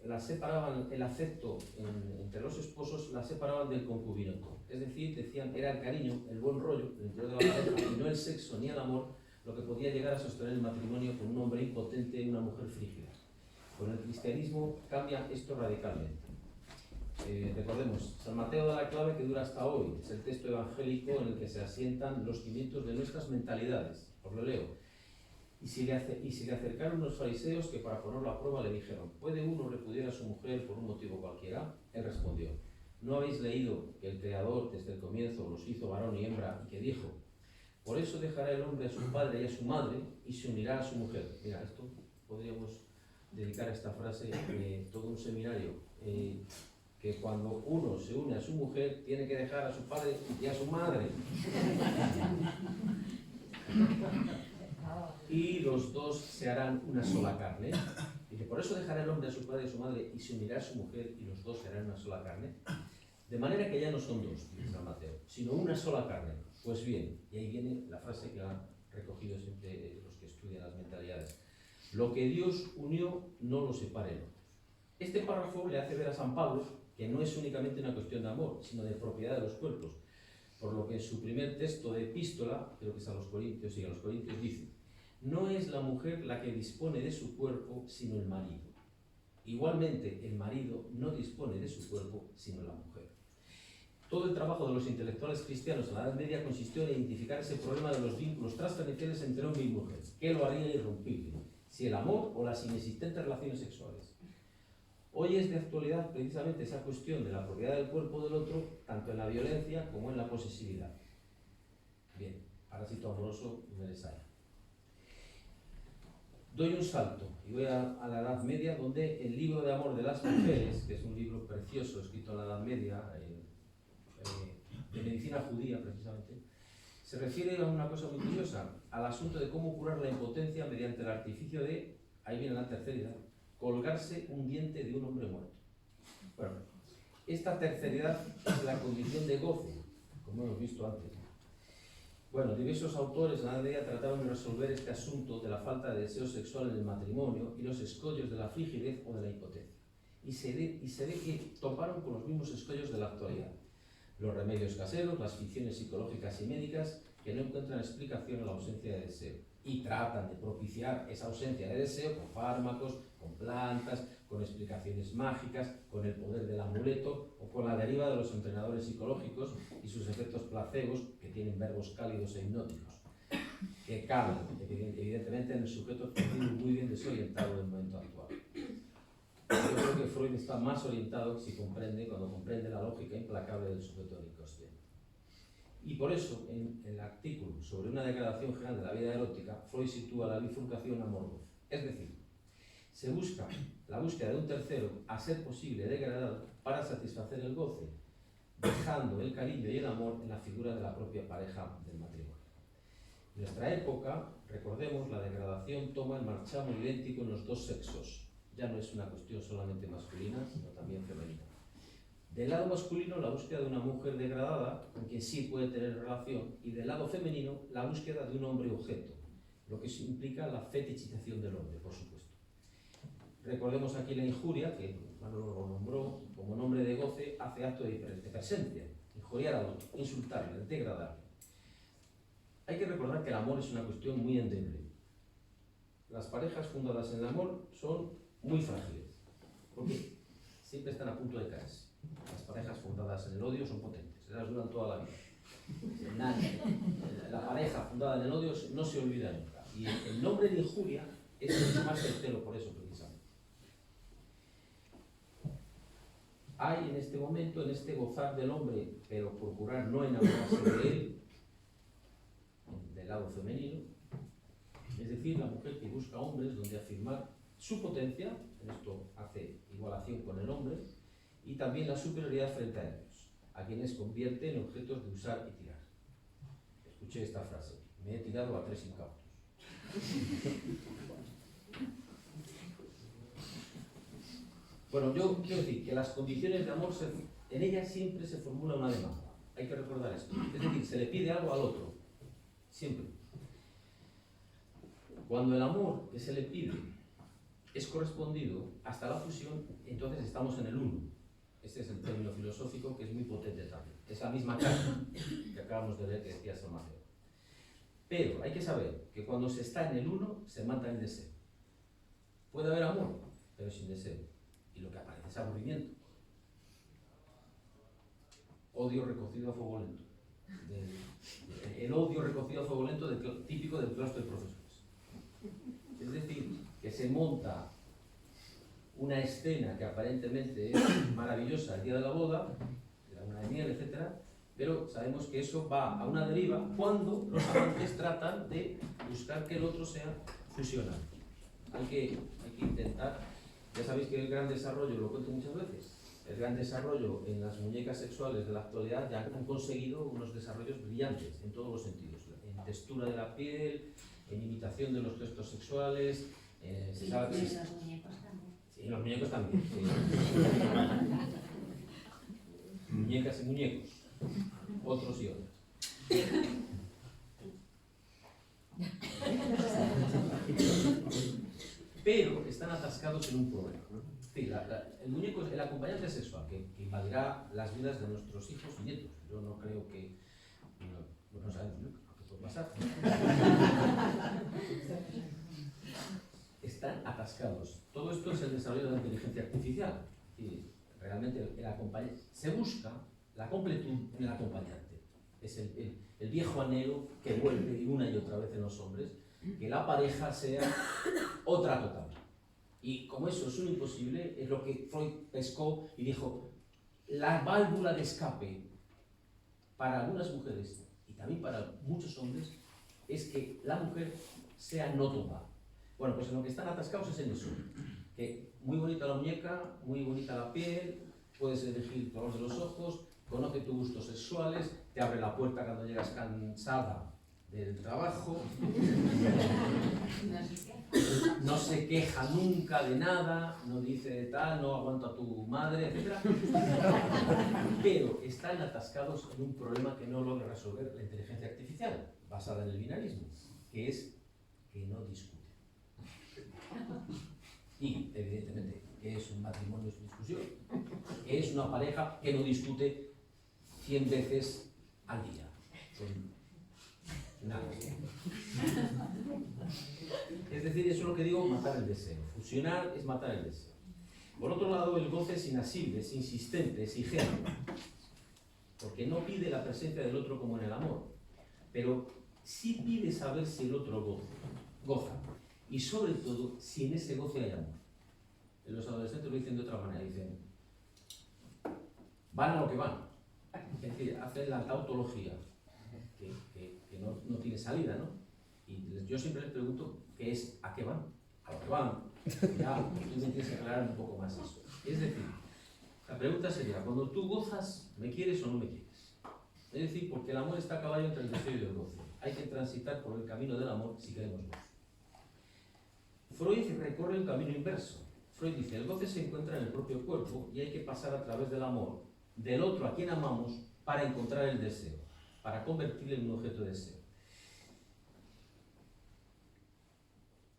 la separaban el afecto entre los esposos, la separaban del concubinato. Es decir, decían, era el cariño, el buen rollo, el interior de la pareja, y no el sexo ni el amor, lo que podía llegar a sostener el matrimonio con un hombre impotente y una mujer frígida. Con el cristianismo cambia esto radicalmente. Recordemos, San Mateo da la clave que dura hasta hoy. Es el texto evangélico en el que se asientan los cimientos de nuestras mentalidades. Os lo leo. Y se le acercaron unos fariseos que para ponerlo a prueba le dijeron: ¿puede uno repudiar a su mujer por un motivo cualquiera? Él respondió: ¿no habéis leído que el Creador desde el comienzo los hizo varón y hembra y que dijo: por eso dejará el hombre a su padre y a su madre y se unirá a su mujer? Mira, esto podríamos dedicar a esta frase todo un seminario, que cuando uno se une a su mujer tiene que dejar a su padre y a su madre. Y los dos se harán una sola carne. Dice, por eso dejará el hombre a su padre y a su madre y se unirá a su mujer y los dos se harán una sola carne. De manera que ya no son dos, dice San Mateo, sino una sola carne. Pues bien, y ahí viene la frase que han recogido siempre los que estudian las mentalidades: lo que Dios unió no lo separe el otro. Este párrafo le hace ver a San Pablo que no es únicamente una cuestión de amor, sino de propiedad de los cuerpos, por lo que en su primer texto de epístola, creo que es a los Corintios, y a los Corintios dice: no es la mujer la que dispone de su cuerpo, sino el marido. Igualmente, el marido no dispone de su cuerpo, sino la mujer. Todo el trabajo de los intelectuales cristianos en la Edad Media consistió en identificar ese problema de los vínculos transferenciales entre hombre y mujer. ¿Qué lo haría irrompible? Si el amor o las inexistentes relaciones sexuales. Hoy es de actualidad precisamente esa cuestión de la propiedad del cuerpo del otro, tanto en la violencia como en la posesividad. Bien, parásito amoroso y Meresaya. Doy un salto y voy a la Edad Media, donde el libro de amor de las mujeres, que es un libro precioso escrito en la Edad Media, de medicina judía precisamente, se refiere a una cosa muy curiosa, al asunto de cómo curar la impotencia mediante el artificio de, ahí viene la terceridad, colgarse un diente de un hombre muerto. Bueno, esta terceridad es la condición de goce, como hemos visto antes. Bueno, diversos autores en la Edad Media trataron de resolver este asunto de la falta de deseo sexual en el matrimonio y los escollos de la frigidez o de la impotencia. Y se ve que toparon con los mismos escollos de la actualidad. Los remedios caseros, las ficciones psicológicas y médicas que no encuentran explicación a la ausencia de deseo y tratan de propiciar esa ausencia de deseo con fármacos, con plantas, con explicaciones mágicas, con el poder del amuleto o con la deriva de los entrenadores psicológicos y sus efectos placebos, que tienen verbos cálidos e hipnóticos, que calan evidentemente en el sujeto que tiene muy bien desorientado en el momento actual. Yo creo que Freud está más orientado cuando comprende la lógica implacable del sujeto del inconsciente. Y por eso, en el artículo sobre una degradación general de la vida erótica, Freud sitúa la bifurcación amor-goce. Es decir, se busca la búsqueda de un tercero, a ser posible degradado, para satisfacer el goce, dejando el cariño y el amor en la figura de la propia pareja del matrimonio. En nuestra época, recordemos, la degradación toma el marchamo idéntico en los dos sexos. Ya no es una cuestión solamente masculina, sino también femenina. Del lado masculino, la búsqueda de una mujer degradada, con quien sí puede tener relación, y del lado femenino, la búsqueda de un hombre objeto, lo que implica la fetichización del hombre, por supuesto. Recordemos aquí la injuria, que Manolo lo nombró como nombre de goce, hace acto de presencia, injuriar al otro, insultarle, degradarle. Hay que recordar que el amor es una cuestión muy endeble. Las parejas fundadas en el amor son muy frágiles, porque siempre están a punto de caerse. Las parejas fundadas en el odio son potentes, esas duran toda la vida. La pareja fundada en el odio no se olvida nunca. Y el nombre de injuria es mucho más certero por eso, precisamente. Hay en este momento, en este gozar del hombre, pero procurar no enamorarse de él, del lado femenino, es decir, la mujer que busca hombres donde afirmar su potencia, en esto hace igualación con el hombre, y también la superioridad frente a ellos, a quienes convierte en objetos de usar y tirar. Escuché esta frase: me he tirado a 3 incautos. Bueno, yo quiero decir que las condiciones de amor, en ellas siempre se formula una demanda. Hay que recordar esto. Es decir, se le pide algo al otro. Siempre. Cuando el amor que se le pide es correspondido hasta la fusión, entonces estamos en el uno. Este es el término filosófico que es muy potente también. Es la misma carta que acabamos de leer que decía San Mateo. Pero hay que saber que cuando se está en el uno, se mata el deseo. Puede haber amor, pero sin deseo. Y lo que aparece es aburrimiento. Odio recocido a fuego lento. El odio recocido a fuego lento típico del claustro de profesores. Es decir, que se monta una escena que aparentemente es maravillosa el día de la boda, la luna de miel, etc., pero sabemos que eso va a una deriva cuando los amantes tratan de buscar que el otro sea fusional. Hay que intentar, ya sabéis que el gran desarrollo, lo cuento muchas veces, el gran desarrollo en las muñecas sexuales de la actualidad ya han conseguido unos desarrollos brillantes en todos los sentidos, en textura de la piel, en imitación de los gestos sexuales, Y los muñecos también. Sí, los muñecos también. Sí. Muñecas y muñecos, otros y otras. Pero están atascados en un problema. Sí, el muñeco es el acompañante sexual que invadirá las vidas de nuestros hijos y nietos. Yo no creo que... No sabemos nunca qué puede pasar. Están atascados. Todo esto es el desarrollo de la inteligencia artificial. Y realmente el acompañante... Se busca la completud en el acompañante. Es el viejo anhelo que vuelve una y otra vez en los hombres, que la pareja sea otra total. Y como eso es un imposible, es lo que Freud pescó y dijo, la válvula de escape para algunas mujeres y también para muchos hombres es que la mujer sea no total. Bueno, pues en lo que están atascados es en eso, que muy bonita la muñeca, muy bonita la piel, puedes elegir el color de los ojos, conoce tus gustos sexuales, te abre la puerta cuando llegas cansada del trabajo, no se queja nunca de nada, no dice tal, no aguanto a tu madre, etc. Pero están atascados en un problema que no logra resolver la inteligencia artificial, basada en el binarismo, que es que no discuten. Y, evidentemente, que es un matrimonio sin discusión, que es una pareja que no discute 100 veces al día. Nada. Es decir, eso es lo que digo, matar el deseo. Fusionar es matar el deseo. Por otro lado, el goce es inasible, es insistente, es exigente, porque no pide la presencia del otro como en el amor, pero sí pide saber si el otro goza, y sobre todo, si en ese goce hay amor. Los adolescentes lo dicen de otra manera, dicen, van a lo que van, es decir, hacen la tautología, que no tiene salida, ¿no? Y yo siempre les pregunto, ¿qué es a qué van? A lo que van. Ya, tú me tienes que aclarar un poco más eso. Es decir, la pregunta sería, cuando tú gozas, ¿me quieres o no me quieres? Es decir, porque el amor está a caballo entre el deseo y el goce. Hay que transitar por el camino del amor si queremos gozo. Freud recorre el camino inverso. Freud dice, el goce se encuentra en el propio cuerpo y hay que pasar a través del amor, del otro a quien amamos, para encontrar el deseo, para convertirlo en un objeto de deseo.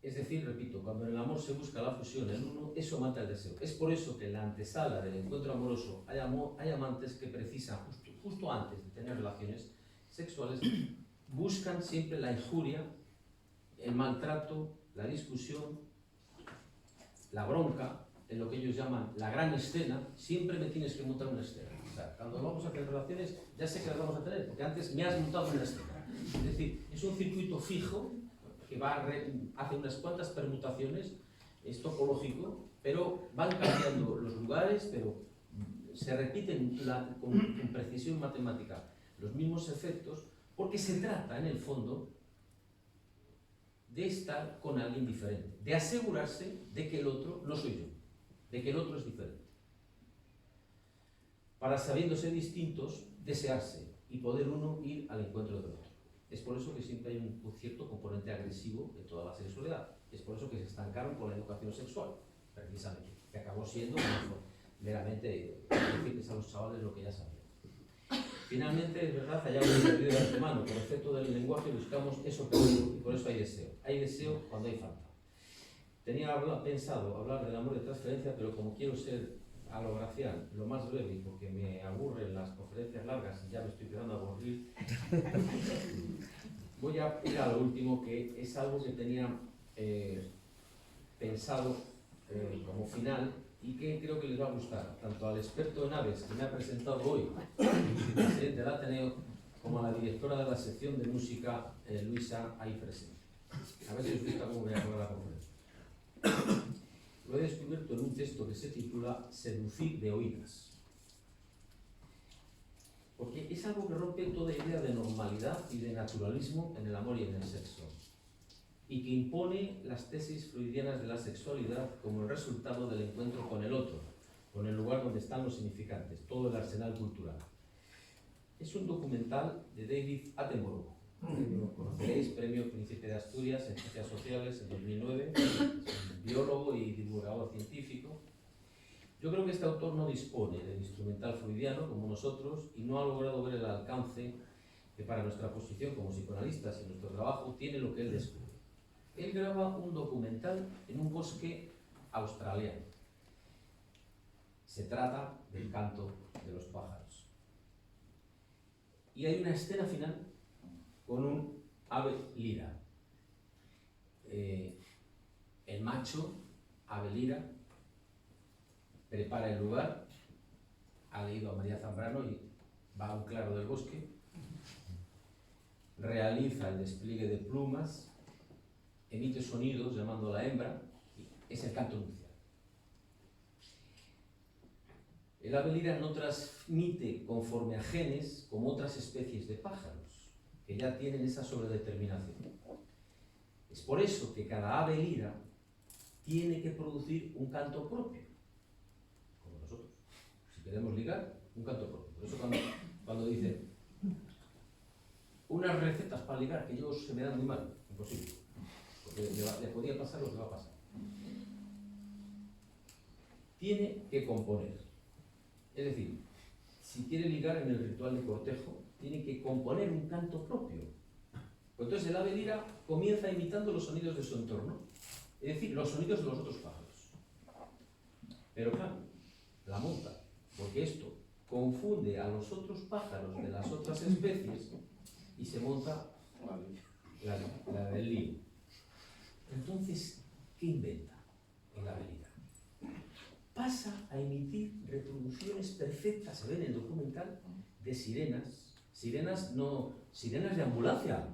Es decir, repito, cuando en el amor se busca la fusión en uno, eso mata el deseo. Es por eso que en la antesala del encuentro amoroso hay amantes que precisan, justo antes de tener relaciones sexuales, buscan siempre la injuria, el maltrato, la discusión, la bronca, en lo que ellos llaman la gran escena. Siempre me tienes que montar una escena. O sea, cuando vamos a hacer relaciones, ya sé que las vamos a tener, porque antes me has montado una escena. Es decir, es un circuito fijo que hace unas cuantas permutaciones, es topológico, pero van cambiando los lugares, pero se repiten con precisión matemática los mismos efectos, porque se trata, en el fondo, de estar con alguien diferente, de asegurarse de que el otro no soy yo, de que el otro es diferente. Para, sabiéndose distintos, desearse y poder uno ir al encuentro del otro. Es por eso que siempre hay un cierto componente agresivo en toda la sexualidad. Es por eso que se estancaron con la educación sexual, precisamente, que acabó siendo meramente decirles a los chavales lo que ya sabían. Finalmente, es verdad, hayamos perdido de antemano. Por efecto del lenguaje buscamos eso perdido y por eso hay deseo. Hay deseo cuando hay falta. Tenía pensado hablar del amor de transferencia, pero como quiero ser a lo Gracián, lo más breve, porque me aburren las conferencias largas y ya me estoy quedando a aburrir, Voy a ir a lo último, que es algo que tenía pensado como final y que creo que les va a gustar, tanto al experto en aves que me ha presentado hoy, el vicepresidente del Ateneo, como a la directora de la sección de música, Luisa, ahí presente. A ver si os gusta cómo voy a acabar la conferencia. Lo he descubierto en un texto que se titula Seducir de oídas. Porque es algo que rompe toda idea de normalidad y de naturalismo en el amor y en el sexo, y que impone las tesis freudianas de la sexualidad como el resultado del encuentro con el otro, con el lugar donde están los significantes, todo el arsenal cultural. Es un documental de David Attenborough, que lo conoceréis, premio Príncipe de Asturias en Ciencias Sociales en 2009, es un biólogo y divulgador científico. Yo creo que este autor no dispone del instrumental freudiano como nosotros y no ha logrado ver el alcance que para nuestra posición como psicoanalistas y nuestro trabajo tiene lo que él descubre. Él graba un documental en un bosque australiano. Se trata del canto de los pájaros. Y hay una escena final con un ave lira. El macho, ave lira, prepara el lugar, ha leído a María Zambrano y va a un claro del bosque, realiza el despliegue de plumas, emite sonidos llamando a la hembra, y es el canto nupcial. El ave lira no transmite conforme a genes como otras especies de pájaros, que ya tienen esa sobredeterminación. Es por eso que cada ave lira tiene que producir un canto propio, como nosotros. Si queremos ligar, un canto propio. Por eso cuando dicen unas recetas para ligar que yo se me dan muy mal, imposible. Porque le podía pasar lo que va a pasar. Tiene que componer. Es decir, si quiere ligar en el ritual de cortejo, tiene que componer un canto propio. Entonces el ave lira comienza imitando los sonidos de su entorno, es decir, los sonidos de los otros pájaros. Pero claro, la monta, porque esto confunde a los otros pájaros de las otras especies y se monta la del lío. Entonces, ¿qué inventa el ave lira? Pasa a emitir reproducciones perfectas, se ve en el documental, de sirenas. Sirenas de ambulancia.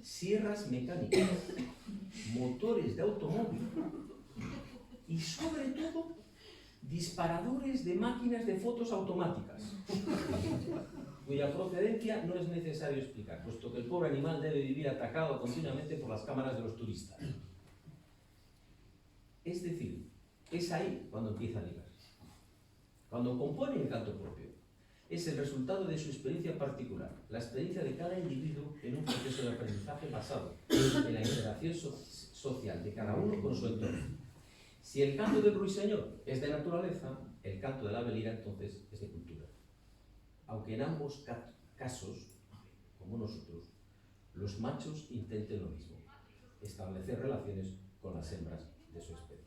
Sierras mecánicas, motores de automóvil y sobre todo disparadores de máquinas de fotos automáticas, cuya procedencia no es necesario explicar, puesto que el pobre animal debe vivir atacado continuamente por las cámaras de los turistas. Es decir, es ahí cuando empieza a ligar. Cuando compone el canto propio, es el resultado de su experiencia particular, la experiencia de cada individuo en un proceso de aprendizaje basado en la interacción social de cada uno con su entorno. Si el canto del ruiseñor es de naturaleza, el canto del ave lira entonces es de cultura. Aunque en ambos casos, como nosotros, los machos intenten lo mismo, establecer relaciones con las hembras de su especie.